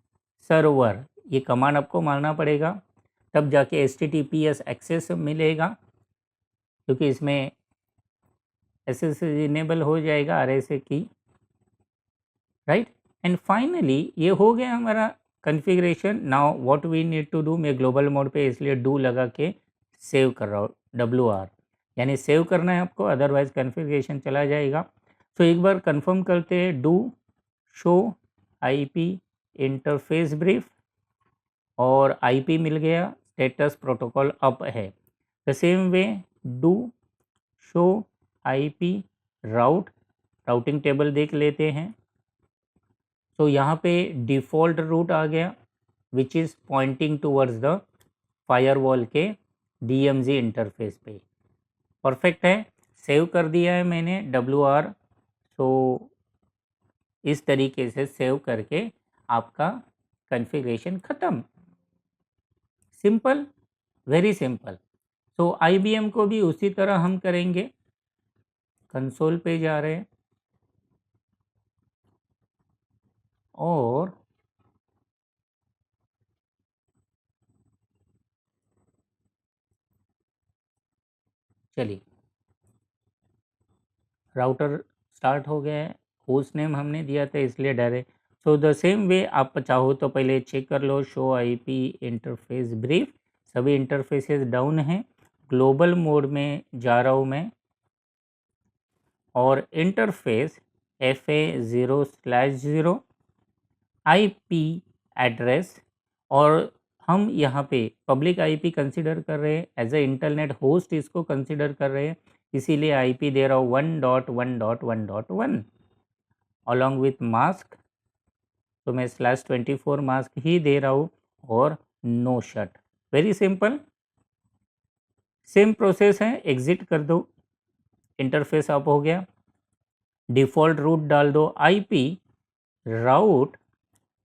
server, ये कमांड आपको मारना पड़ेगा, तब जाके HTTPS एक्सेस मिलेगा, क्योंकि इसमें SSH इनेबल हो जाएगा RSA की, राइट। एंड फाइनली ये हो गया हमारा configuration. Now what we need to do, मैं ग्लोबल मोड पे इसलिए डू लगा के सेव कर रहा हूँ, WR, यानी सेव करना है आपको, अदरवाइज कॉन्फ़िगरेशन चला जाएगा। तो एक बार कंफर्म करते हैं, do show IP interface brief, और IP मिल गया, स्टेटस प्रोटोकॉल अप है। The same way do show IP route, routing table देख लेते हैं। तो यहाँ पे डिफ़ॉल्ट रूट आ गया, which is pointing towards the firewall के DMZ इंटरफेस पे। परफेक्ट है, सेव कर दिया है मैंने WR। तो इस तरीके से सेव करके आपका कॉन्फ़िगरेशन ख़त्म। Simple, very simple. तो IBM को भी उसी तरह हम करेंगे। कंसोल पे जा रहे हैं और चलिए, राउटर स्टार्ट हो गया है, होस्ट नेम हमने दिया था इसलिए डायरेक्ट। सो द सेम वे आप चाहो तो पहले चेक कर लो, शो IP इंटरफेस ब्रीफ, सभी इंटरफेसेस डाउन हैं। ग्लोबल मोड में जा रहा हूँ मैं, और इंटरफेस FA0/0 IP एड्रेस, और हम यहाँ पे पब्लिक IP कंसिडर कर रहे हैं, एज ए इंटरनेट होस्ट इसको कंसिडर कर रहे हैं, इसीलिए IP दे रहा हूँ 1.1.1.1 अलॉन्ग विथ मास्क। तो मैं /24 मास्क ही दे रहा हूँ, और no shut. Very simple, same process है, एग्जिट कर दो, इंटरफेस अप हो गया। डिफ़ॉल्ट रूट डाल दो, IP राउट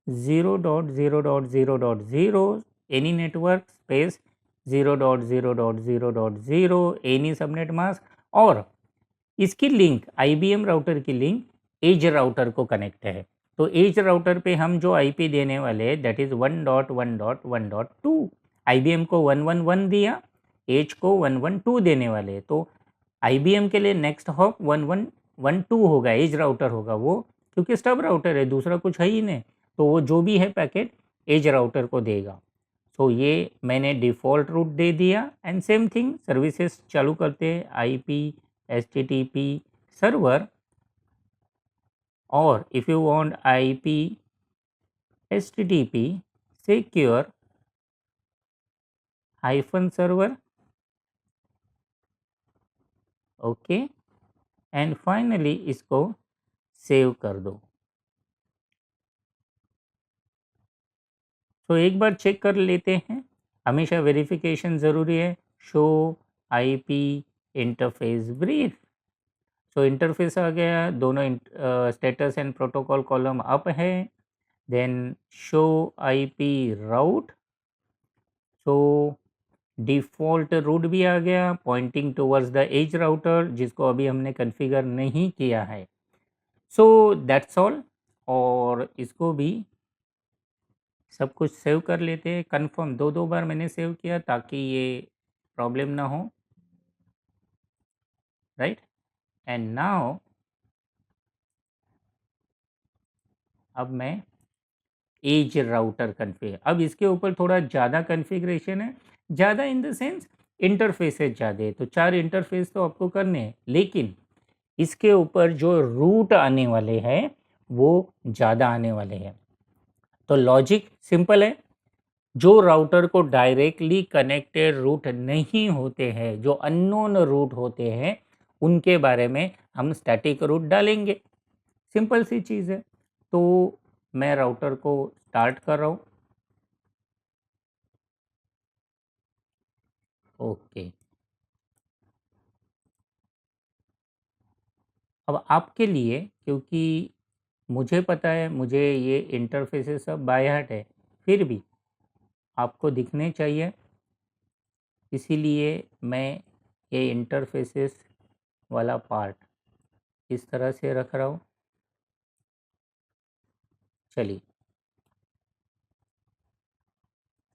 0.0.0.0 any network space 0.0.0.0 any subnet mask, और इसकी लिंक, IBM राउटर की लिंक एज राउटर को कनेक्ट है। तो एज राउटर पे हम जो IP देने वाले हैं, दैट इज़ 1.1.1.2। IBM को 111 दिया, एज को 112 देने वाले, तो IBM के लिए नेक्स्ट हॉप 1112 होगा, एज राउटर होगा वो, क्योंकि स्टब राउटर है, दूसरा कुछ है ही नहीं। तो वो जो भी है पैकेट एज राउटर को देगा। सो ये मैंने डिफ़ॉल्ट रूट दे दिया, एंड सेम थिंग सर्विसेज चालू करते हैं, IP HTTP सर्वर, और if you want IP HTTP secure hyphen server, okay, and finally इसको सेव कर दो। तो एक बार चेक कर लेते हैं, हमेशा वेरिफिकेशन ज़रूरी है। Show IP interface brief, so interface आ गया, दोनों status and protocol column up है। Then show IP route, so default route भी आ गया, pointing towards the edge router, जिसको अभी हमने कॉन्फ़िगर नहीं किया है। सो दैट्स ऑल, और इसको भी सब कुछ सेव कर लेते हैं। कंफर्म दो दो बार मैंने सेव किया ताकि ये प्रॉब्लम ना हो, राइट। एंड नाउ अब मैं एज राउटर कन्फिगर, अब इसके ऊपर थोड़ा ज़्यादा कन्फिग्रेशन है, ज़्यादा इन द सेंस इंटरफेसेस ज़्यादा है, तो 4 इंटरफेस तो आपको करने हैं, लेकिन इसके ऊपर जो रूट आने वाले हैं वो ज़्यादा आने वाले हैं। तो लॉजिक सिंपल है, जो राउटर को डायरेक्टली कनेक्टेड रूट नहीं होते हैं, जो अननोन रूट होते हैं, उनके बारे में हम स्टैटिक रूट डालेंगे। सिंपल सी चीज़ है। तो मैं राउटर को स्टार्ट कर रहा हूँ, ओके। अब आपके लिए, क्योंकि मुझे पता है, मुझे ये इंटरफेसेस सब बाय हार्ट है, फिर भी आपको दिखने चाहिए, इसीलिए मैं ये इंटरफेसेस वाला पार्ट इस तरह से रख रहा हूँ। चलिए,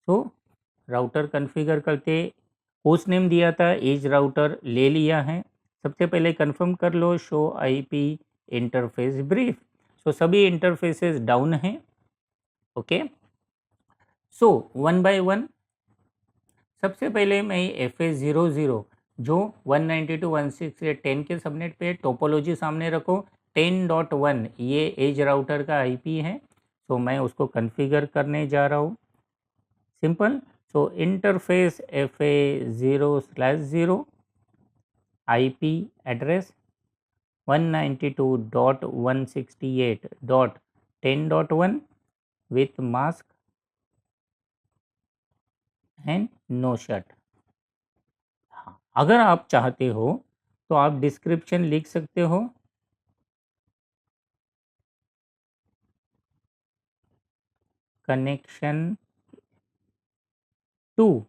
तो राउटर कॉन्फ़िगर करते होस्ट नेम दिया था, एज राउटर ले लिया है। सबसे पहले कंफर्म कर लो शो आईपी इंटरफेस ब्रीफ। सो सभी इंटरफेसेस डाउन हैं। Okay, so one by one सबसे पहले मैं FA00 जो 192.168.10 के सबनेट पे टोपोलॉजी सामने रखो। 10.1 ये एज राउटर का आईपी है, तो मैं उसको कॉन्फ़िगर करने जा रहा हूँ। Simple, so interface FA0/0 IP address 192.168.10.1 with mask and no shut. हाँ, अगर आप चाहते हो तो आप डिस्क्रिप्शन लिख सकते हो। Connection to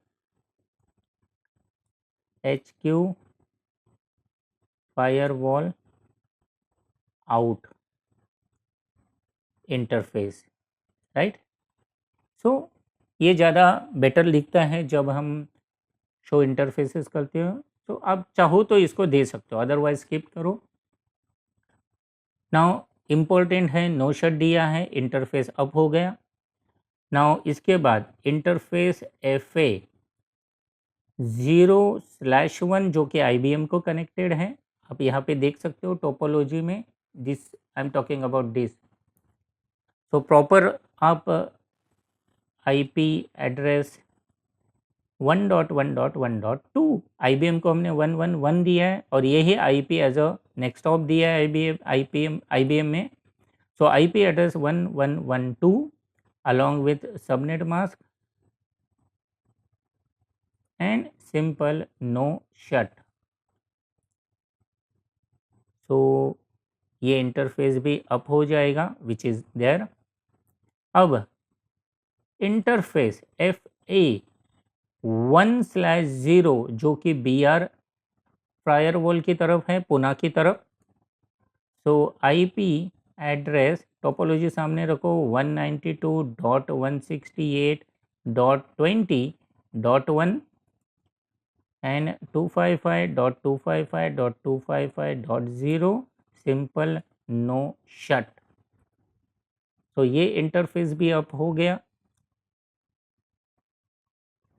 HQ firewall out interface, right. So ये ज़्यादा बेटर लिखता है जब हम शो इंटरफेसेस करते हो। तो आप चाहो तो इसको दे सकते हो, अदरवाइज स्किप करो। नाउ इम्पोर्टेंट है, नो शट दिया है, इंटरफेस अप हो गया। नाउ इसके बाद इंटरफेस FA 0/1 जो कि IBM को कनेक्टेड है। आप यहाँ पे देख सकते हो टोपोलॉजी में, this I am talking about this. So proper आप IP एड्रेस 1.1.1.2, IBM को हमने 111 दिया है और यही IP as a next hop दिया है IBM में। सो IP address 1112 along with subnet mask and simple no shut। So ये इंटरफेस भी अप हो जाएगा विच इज़ देयर। अब इंटरफेस FA 1/0 जो कि BR फायरवॉल की तरफ है, पुणे की तरफ। सो IP एड्रेस टोपोलॉजी सामने रखो 192.168.20.1 एंड 255.255.255.0 सिंपल नो शट। तो ये इंटरफेस भी अप हो गया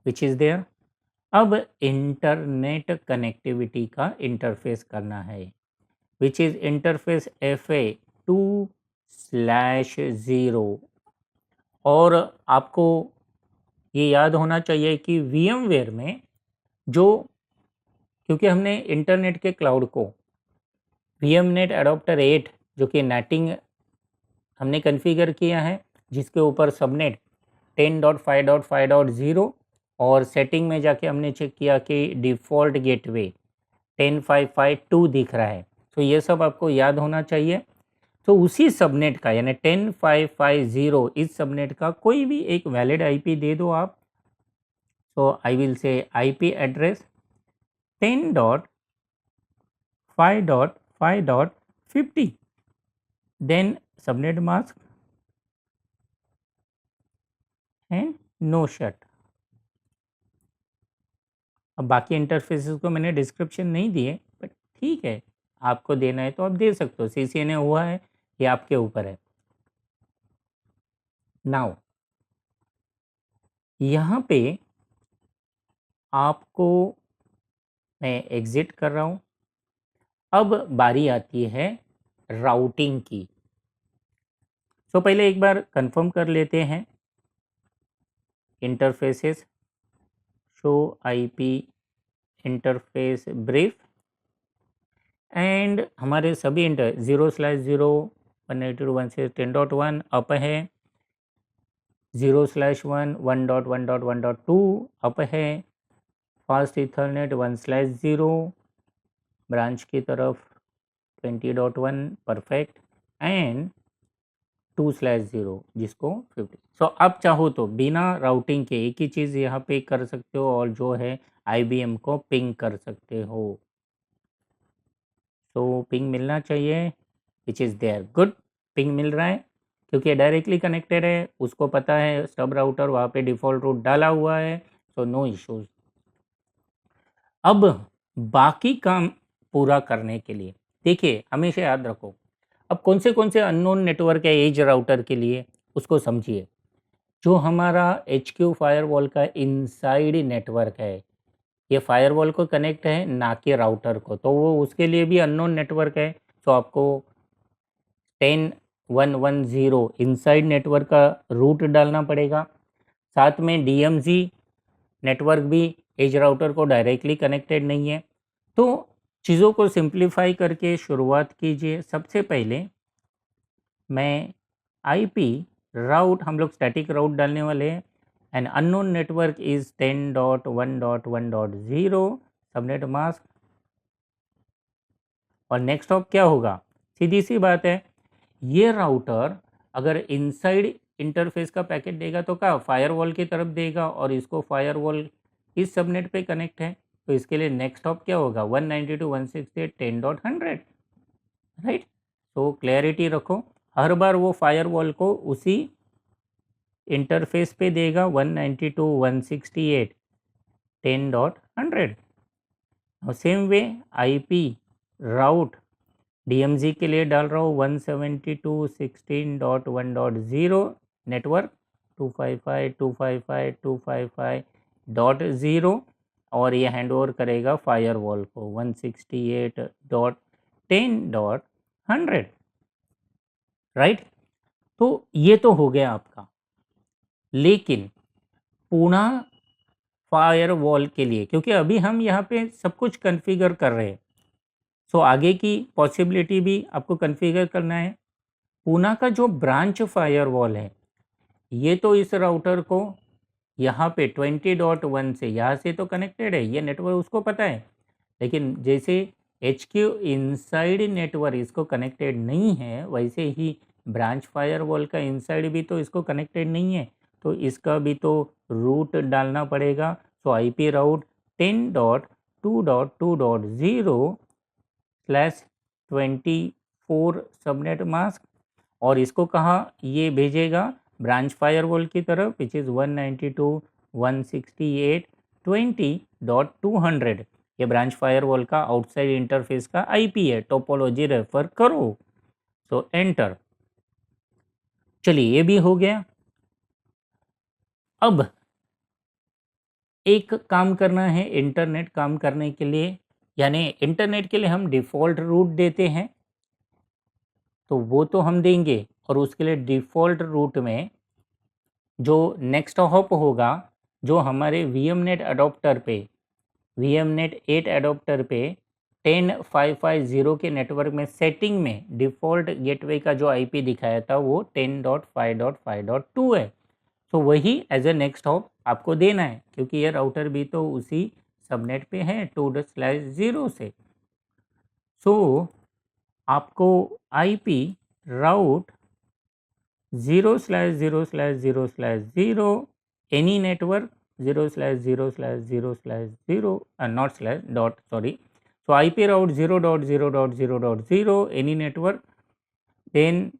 विच इज़ देयर। अब इंटरनेट कनेक्टिविटी का इंटरफेस करना है विच इज़ इंटरफेस FA 2/0। और आपको ये याद होना चाहिए कि VMware में जो, क्योंकि हमने इंटरनेट के क्लाउड को VMNet एडोप्टर 8 जो कि नेटिंग हमने कॉन्फ़िगर किया है, जिसके ऊपर सबनेट 10.5.5.0 और सेटिंग में जाके हमने चेक किया कि डिफ़ॉल्ट गेटवे 10.5.5.2 दिख रहा है। तो ये सब आपको याद होना चाहिए। तो उसी सबनेट का यानी 10.5.5.0 इस सबनेट का कोई भी एक वैलिड IP दे दो आप। So I will say IP address 10.5.5.50 then subnet mask and no shut. अब बाकी इंटरफेसेस को मैंने डिस्क्रिप्शन नहीं दिए, बट ठीक है, आपको देना है तो आप दे सकते हो। CCNA हुआ है, ये आपके ऊपर है। नाउ यहाँ पे आपको मैं एग्जिट कर रहा हूँ। अब बारी आती है राउटिंग की। तो पहले एक बार कंफर्म कर लेते हैं interfaces show IP interface brief and हमारे सभी 0/0 192.168.10.1 अप है, 0/1 1.1.1.2 अप है, फास्ट इथरनेट 1/0 ब्रांच की तरफ 20.1 परफेक्ट एंड 2/0 जिसको 50। सो आप चाहो तो बिना राउटिंग के एक ही चीज़ यहाँ पे कर सकते हो और जो है IBM को पिंग कर सकते हो। तो पिंग मिलना चाहिए, which is there good. Ping मिल रहा है क्योंकि डायरेक्टली कनेक्टेड है, उसको पता है स्टब राउटर वहाँ पे डिफ़ॉल्ट रूट डाला हुआ है, सो नो इश्यूज़। अब बाकी काम पूरा करने के लिए देखिए हमेशा याद रखो, अब कौन से अननोन नेटवर्क है एज राउटर के लिए उसको समझिए। जो हमारा HQ फायरवॉल का इनसाइड नेटवर्क है, ये फायरवॉल को कनेक्ट है ना कि राउटर को, तो वो उसके लिए भी अननोन नेटवर्क है। तो आपको 10110 इनसाइड नेटवर्क का रूट डालना पड़ेगा। साथ में DMZ नेटवर्क भी एज राउटर को डायरेक्टली कनेक्टेड नहीं है। तो चीज़ों को सिंप्लीफाई करके शुरुआत कीजिए। सबसे पहले मैं IP राउट, हम लोग स्टैटिक राउट डालने वाले हैं। An unknown network is 10.1.1.0 subnet mask. और नेक्स्ट हॉप क्या होगा, सीधी सी बात है, ये राउटर अगर इनसाइड इंटरफेस का पैकेट देगा तो क्या फायरवॉल की तरफ देगा, और इसको फायरवॉल इस सबनेट पे कनेक्ट है, तो इसके लिए नेक्स्ट हॉप क्या होगा 192.168.10.100, राइट। तो क्लैरिटी रखो, हर बार वो फायरवॉल को उसी इंटरफेस पे देगा 192.168.10.100। और सेम वे IP राउट DMZ के लिए डाल रहा हूँ 172.16.1.0 नेटवर्क 255.255.255.0, और ये हैंड ओवर करेगा फायरवॉल को 168.10.100, राइट। तो ये तो हो गया आपका, लेकिन पुनः फायरवॉल के लिए, क्योंकि अभी हम यहाँ पे सब कुछ कॉन्फ़िगर कर रहे हैं, सो आगे की पॉसिबिलिटी भी आपको कॉन्फ़िगर करना है। पूना का जो ब्रांच फायरवॉल है, ये तो इस राउटर को यहाँ पे 20.1 से यहाँ से तो कनेक्टेड है, ये नेटवर्क उसको पता है। लेकिन जैसे HQ इनसाइड नेटवर्क इसको कनेक्टेड नहीं है, वैसे ही ब्रांच फायरवॉल का इनसाइड भी तो इसको कनेक्टेड नहीं है, तो इसका भी तो रूट डालना पड़ेगा। सो IP राउट 10.2.2.0/24 सबनेट मास्क, और इसको कहाँ ये भेजेगा ब्रांच फायरवॉल की तरफ, विच इज़ 192.168.20.200। ये ब्रांच फायरवॉल का आउटसाइड इंटरफेस का IP है, टोपोलॉजी रेफर करो। सो एंटर। चलिए ये भी हो गया। अब एक काम करना है इंटरनेट काम करने के लिए, यानी इंटरनेट के लिए हम डिफ़ॉल्ट रूट देते हैं, तो वो तो हम देंगे, और उसके लिए डिफ़ॉल्ट रूट में जो नेक्स्ट हॉप होगा, जो हमारे VMnet अडोप्टर पे, VMnet 8 अडोप्टर पे 10.550 के नेटवर्क में सेटिंग में डिफ़ॉल्ट गेटवे का जो IP दिखाया था वो 10.5.5.2 है। तो वही एज ए नेक्स्ट हॉप आपको देना है, क्योंकि ये राउटर भी तो उसी सबनेट पे है 2/0 से। सो आपको IP route 0/0/0/0 any network 0/0/0/0 not slash dot sorry, so IP route 0.0.0.0 any network, then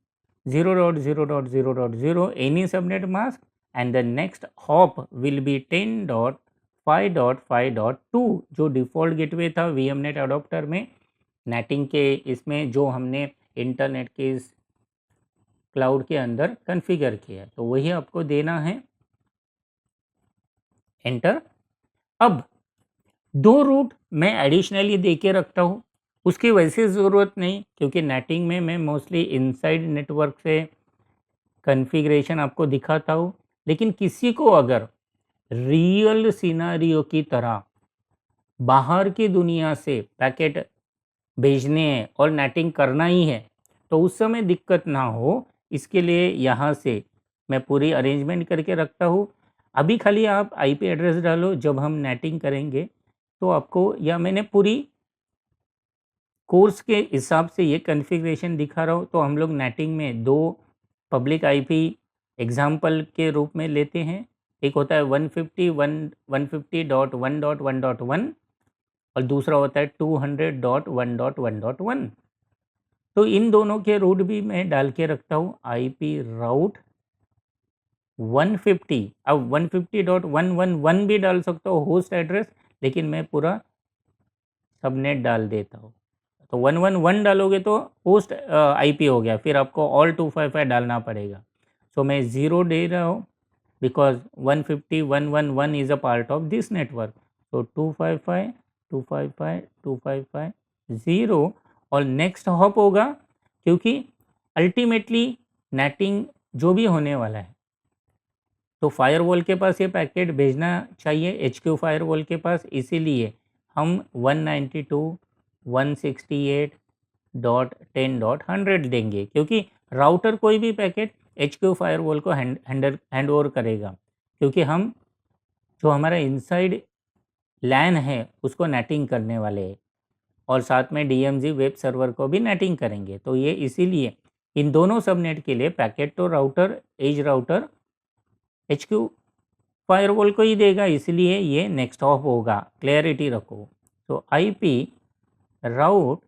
0.0.0.0 any subnet mask, and the next hop will be 10.5.5.2 जो डिफ़ॉल्ट गेटवे था VMnet अडोप्टर में, नेटिंग के इसमें जो हमने इंटरनेट के इस क्लाउड के अंदर कॉन्फ़िगर किया, तो वही आपको देना है, एंटर। अब 2 रूट मैं एडिशनली दे के रखता हूँ, उसकी वैसे ज़रूरत नहीं, क्योंकि नेटिंग में मैं मोस्टली इनसाइड नेटवर्क से कॉन्फ़िगरेशन आपको दिखाता हूँ। लेकिन किसी को अगर रियल सिनेरियो की तरह बाहर की दुनिया से पैकेट भेजने हैं और नेटिंग करना ही है, तो उस समय दिक्कत ना हो, इसके लिए यहाँ से मैं पूरी अरेंजमेंट करके रखता हूँ। अभी खाली आप IP एड्रेस डालो, जब हम नेटिंग करेंगे तो आपको, या मैंने पूरी कोर्स के हिसाब से ये कॉन्फ़िगरेशन दिखा रहा हूँ, तो हम लोग नेटिंग में 2 पब्लिक आईपी एग्जाम्पल के रूप में लेते हैं। एक होता है 150.1.1.1 और दूसरा होता है 200.1.1.1। तो इन दोनों के रूट भी मैं डाल के रखता हूँ, आईपी राउट 150। अब 150.111 भी डाल सकता हूँ होस्ट एड्रेस, लेकिन मैं पूरा सबनेट डाल देता हूँ। तो 111 डालोगे तो होस्ट आईपी हो गया, फिर आपको ऑल 255 डालना पड़ेगा। सो मैं 0 दे रहा हूँ because 150.111 is a part of this network. तो 255 255 255 0 और नेक्स्ट हॉप होगा, क्योंकि अल्टीमेटली नेटिंग जो भी होने वाला है तो फायरवॉल के पास ये पैकेट भेजना चाहिए, एचक्यू फायरवॉल के पास। इसीलिए हम 192.168.10.100 देंगे, क्योंकि राउटर कोई भी पैकेट एचक्यू फायरवॉल को हैंड ओवर करेगा, क्योंकि हम जो हमारा इनसाइड लैन है उसको नेटिंग करने वाले हैं और साथ में डीएमजी वेब सर्वर को भी नेटिंग करेंगे। तो ये इसीलिए इन दोनों सबनेट के लिए पैकेट तो router edge router HQ firewall को ही देगा, इसलिए ये नेक्स्ट ऑफ होगा, क्लैरिटी रखो। तो आईपी राउट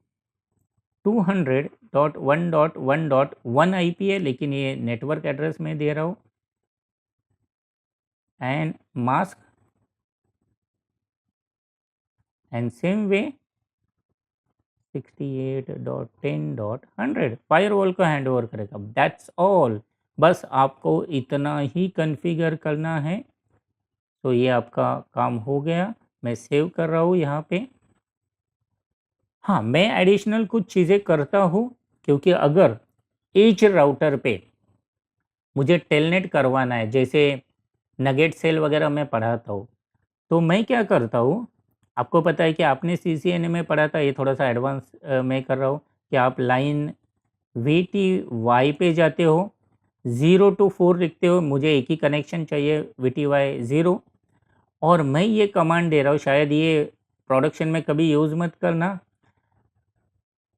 200.1.1.1 आईपी है, लेकिन ये नेटवर्क एड्रेस में दे रहा हूँ। And mask and same way 68.10.100 firewall को हैंड ओवर करेगा। दैट्स ऑल, बस आपको इतना ही कॉन्फ़िगर करना है। तो ये आपका काम हो गया, मैं सेव कर रहा हूँ यहाँ पे। हाँ, मैं एडिशनल कुछ चीज़ें करता हूँ, क्योंकि अगर ईच राउटर पे मुझे टेलनेट करवाना है, जैसे नगेट सेल वगैरह मैं पढ़ाता हूँ, तो मैं क्या करता हूँ, आपको पता है कि आपने सीसीएनए में पढ़ा था, ये थोड़ा सा एडवांस मैं कर रहा हूँ कि आप लाइन VTY पे जाते हो, 0 to 4 लिखते हो, मुझे एक ही कनेक्शन चाहिए VTY 0, और मैं ये कमांड दे रहा हूँ, शायद ये प्रोडक्शन में कभी यूज़ मत करना,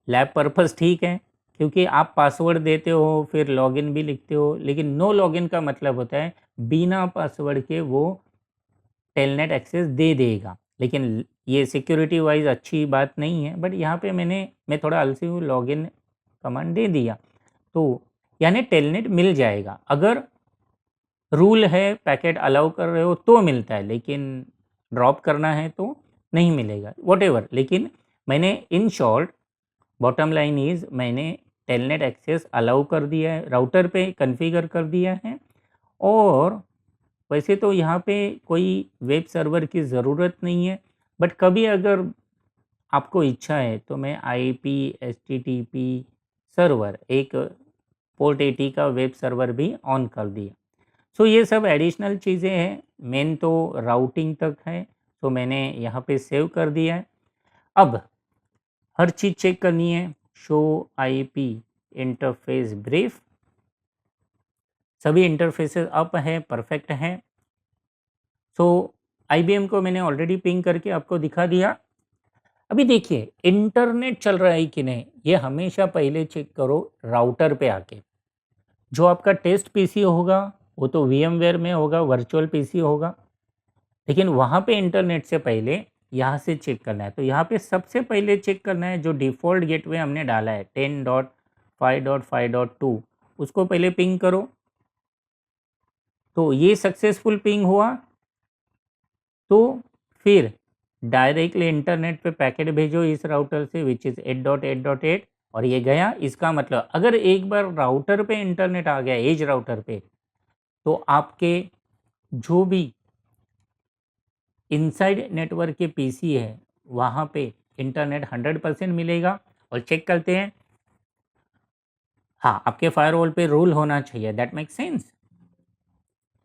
लैब पर्पस ठीक है, क्योंकि आप पासवर्ड देते हो फिर लॉगिन भी लिखते हो, लेकिन नो लॉगिन का मतलब होता है बिना पासवर्ड के वो टेलनेट एक्सेस दे देगा। लेकिन ये सिक्योरिटी वाइज अच्छी बात नहीं है, बट यहाँ पे मैं थोड़ा आलसी हूँ, लॉगिन कमांड दे दिया, तो यानी टेलनेट मिल जाएगा। अगर रूल है पैकेट अलाउ कर रहे हो तो मिलता है, लेकिन ड्रॉप करना है तो नहीं मिलेगा, वॉटेवर। लेकिन मैंने in short bottom line is मैंने टेलनेट एक्सेस अलाउ कर दिया है, राउटर पे कॉन्फ़िगर कर दिया है। और वैसे तो यहाँ पे कोई वेब सर्वर की ज़रूरत नहीं है, बट कभी अगर आपको इच्छा है तो मैं आईपी एचटीटीपी सर्वर एक पोर्ट 80 का वेब सर्वर भी ऑन कर दिया। सो ये सब एडिशनल चीज़ें हैं, मेन तो राउटिंग तक है, तो मैंने यहाँ पे सेव कर दिया है। अब हर चीज़ चेक करनी है, शो आईपी इंटरफेस ब्रीफ, सभी इंटरफेसेस अप है, परफेक्ट हैं। सो आईबीएम को मैंने ऑलरेडी पिंग करके आपको दिखा दिया। अभी देखिए इंटरनेट चल रहा है कि नहीं, ये हमेशा पहले चेक करो राउटर पे आके। जो आपका टेस्ट पीसी होगा वो तो VMware में होगा, वर्चुअल पीसी होगा, लेकिन वहाँ पे इंटरनेट से पहले यहाँ से चेक करना है। तो यहाँ पे सबसे पहले चेक करना है जो डिफ़ॉल्ट गेटवे हमने डाला है 10.5.5.2, उसको पहले पिंग करो। तो ये सक्सेसफुल पिंग हुआ, तो फिर डायरेक्टली इंटरनेट पे पैकेट भेजो इस राउटर से विच इज़ 8.8.8, और ये गया। इसका मतलब अगर एक बार राउटर पे इंटरनेट आ गया, एज राउटर पे, तो आपके जो भी इनसाइड नेटवर्क के पीसी है वहाँ पे इंटरनेट 100% मिलेगा। और चेक करते हैं, हाँ, आपके फायरवॉल पे रूल होना चाहिए, दैट मेक सेंस,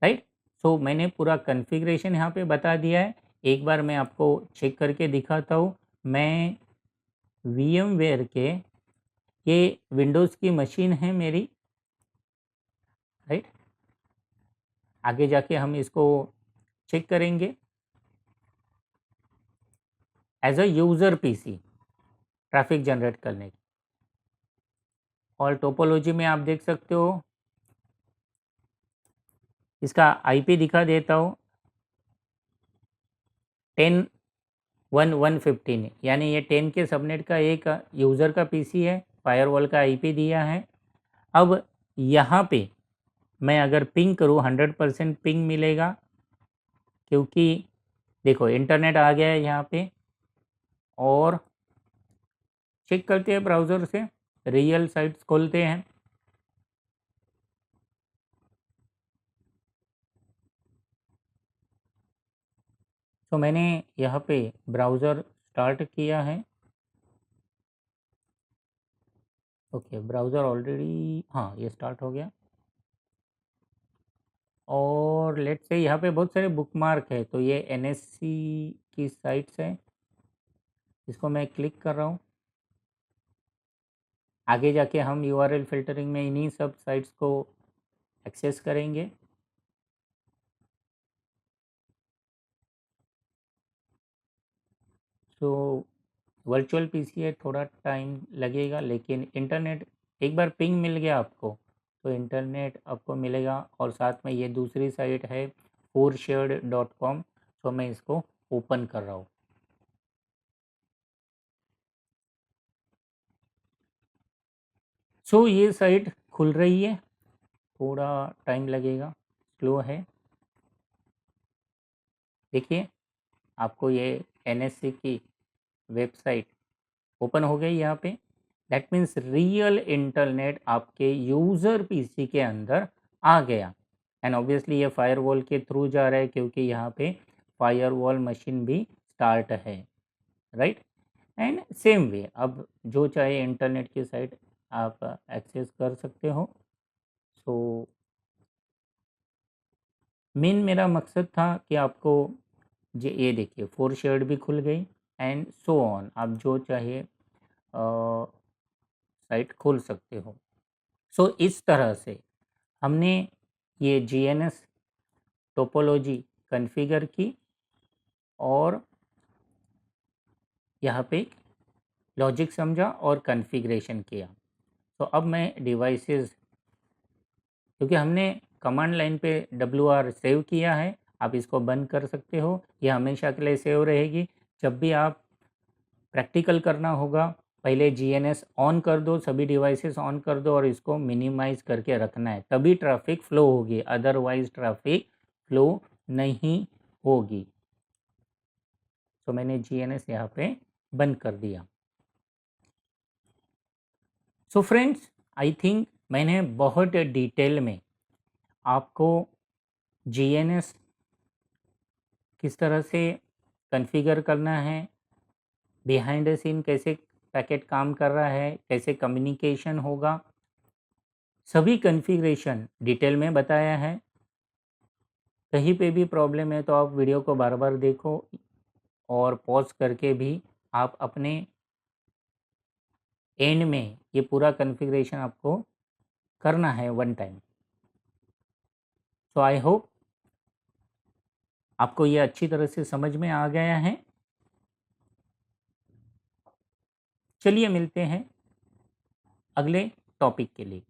राइट। सो मैंने पूरा कॉन्फ़िगरेशन यहाँ पे बता दिया है। एक बार मैं आपको चेक करके दिखाता हूँ। मैं VMware के, ये विंडोज़ की मशीन है मेरी, राइट। आगे जाके हम इसको चेक करेंगे as a user PC traffic generate करने की। और टोपोलॉजी में आप देख सकते हो इसका आईपी दिखा देता हूँ, 10.1.1.15 यानी ये 10 के सबनेट का एक यूज़र का पीसी है, फायरवॉल का आईपी दिया है। अब यहाँ पे मैं अगर पिंग करूँ 100% पिंग मिलेगा, क्योंकि देखो इंटरनेट आ गया है यहाँ पे। और चेक करते हैं ब्राउज़र से, रियल साइट्स खोलते हैं। तो मैंने यहाँ पे ब्राउज़र स्टार्ट किया है। ओके, ब्राउज़र ऑलरेडी, हाँ ये स्टार्ट हो गया। और लेट्स से यहाँ पे बहुत सारे बुकमार्क है, तो ये एनएससी की साइट्स है, इसको मैं क्लिक कर रहा हूँ। आगे जाके हम यूआरएल फिल्टरिंग में इन्हीं सब साइट्स को एक्सेस करेंगे। तो वर्चुअल पीसी है, थोड़ा टाइम लगेगा, लेकिन इंटरनेट एक बार पिंग मिल गया आपको तो इंटरनेट आपको मिलेगा। और साथ में ये दूसरी साइट है fourshared.com, तो मैं इसको ओपन कर रहा हूँ। सो ये साइट खुल रही है, थोड़ा टाइम लगेगा, स्लो है। देखिए आपको ये एनएससी की वेबसाइट ओपन हो गई यहाँ पे। दैट मीन्स रियल इंटरनेट आपके यूज़र पीसी के अंदर आ गया। एंड ऑब्वियसली ये फायरवॉल के थ्रू जा रहा है, क्योंकि यहाँ पे फायरवॉल मशीन भी स्टार्ट है, राइट। एंड सेम वे अब जो चाहे इंटरनेट की साइट आप एक्सेस कर सकते हो। सो मेन मेरा मकसद था कि आपको ये देखिए फोर शेयर्ड भी खुल गई एंड सो ऑन, आप जो चाहे साइट खोल सकते हो। सो इस तरह से हमने ये जीएनएस टोपोलॉजी कॉन्फ़िगर की और यहाँ पे लॉजिक समझा और कॉन्फ़िगरेशन किया। तो अब मैं डिवाइसेस, क्योंकि हमने कमांड लाइन पे WR सेव किया है, आप इसको बंद कर सकते हो, यह हमेशा के लिए सेव रहेगी। जब भी आप प्रैक्टिकल करना होगा, पहले जीएनएस ऑन कर दो, सभी डिवाइसेस ऑन कर दो और इसको मिनिमाइज़ करके रखना है, तभी ट्रैफिक फ़्लो होगी, अदरवाइज़ ट्रैफिक फ़्लो नहीं होगी। तो मैंने जीएनएस यहाँ पे बंद कर दिया। सो फ्रेंड्स, आई थिंक मैंने बहुत डिटेल में आपको जीएनएस किस तरह से कॉन्फ़िगर करना है, बिहाइंड द सीन कैसे पैकेट काम कर रहा है, कैसे कम्युनिकेशन होगा, सभी कॉन्फ़िगरेशन डिटेल में बताया है। कहीं पे भी प्रॉब्लम है तो आप वीडियो को बार बार देखो और पॉज करके भी आप अपने एंड में ये पूरा कॉन्फ़िगरेशन आपको करना है one time. So I hope आपको ये अच्छी तरह से समझ में आ गया है। चलिए मिलते हैं अगले टॉपिक के लिए।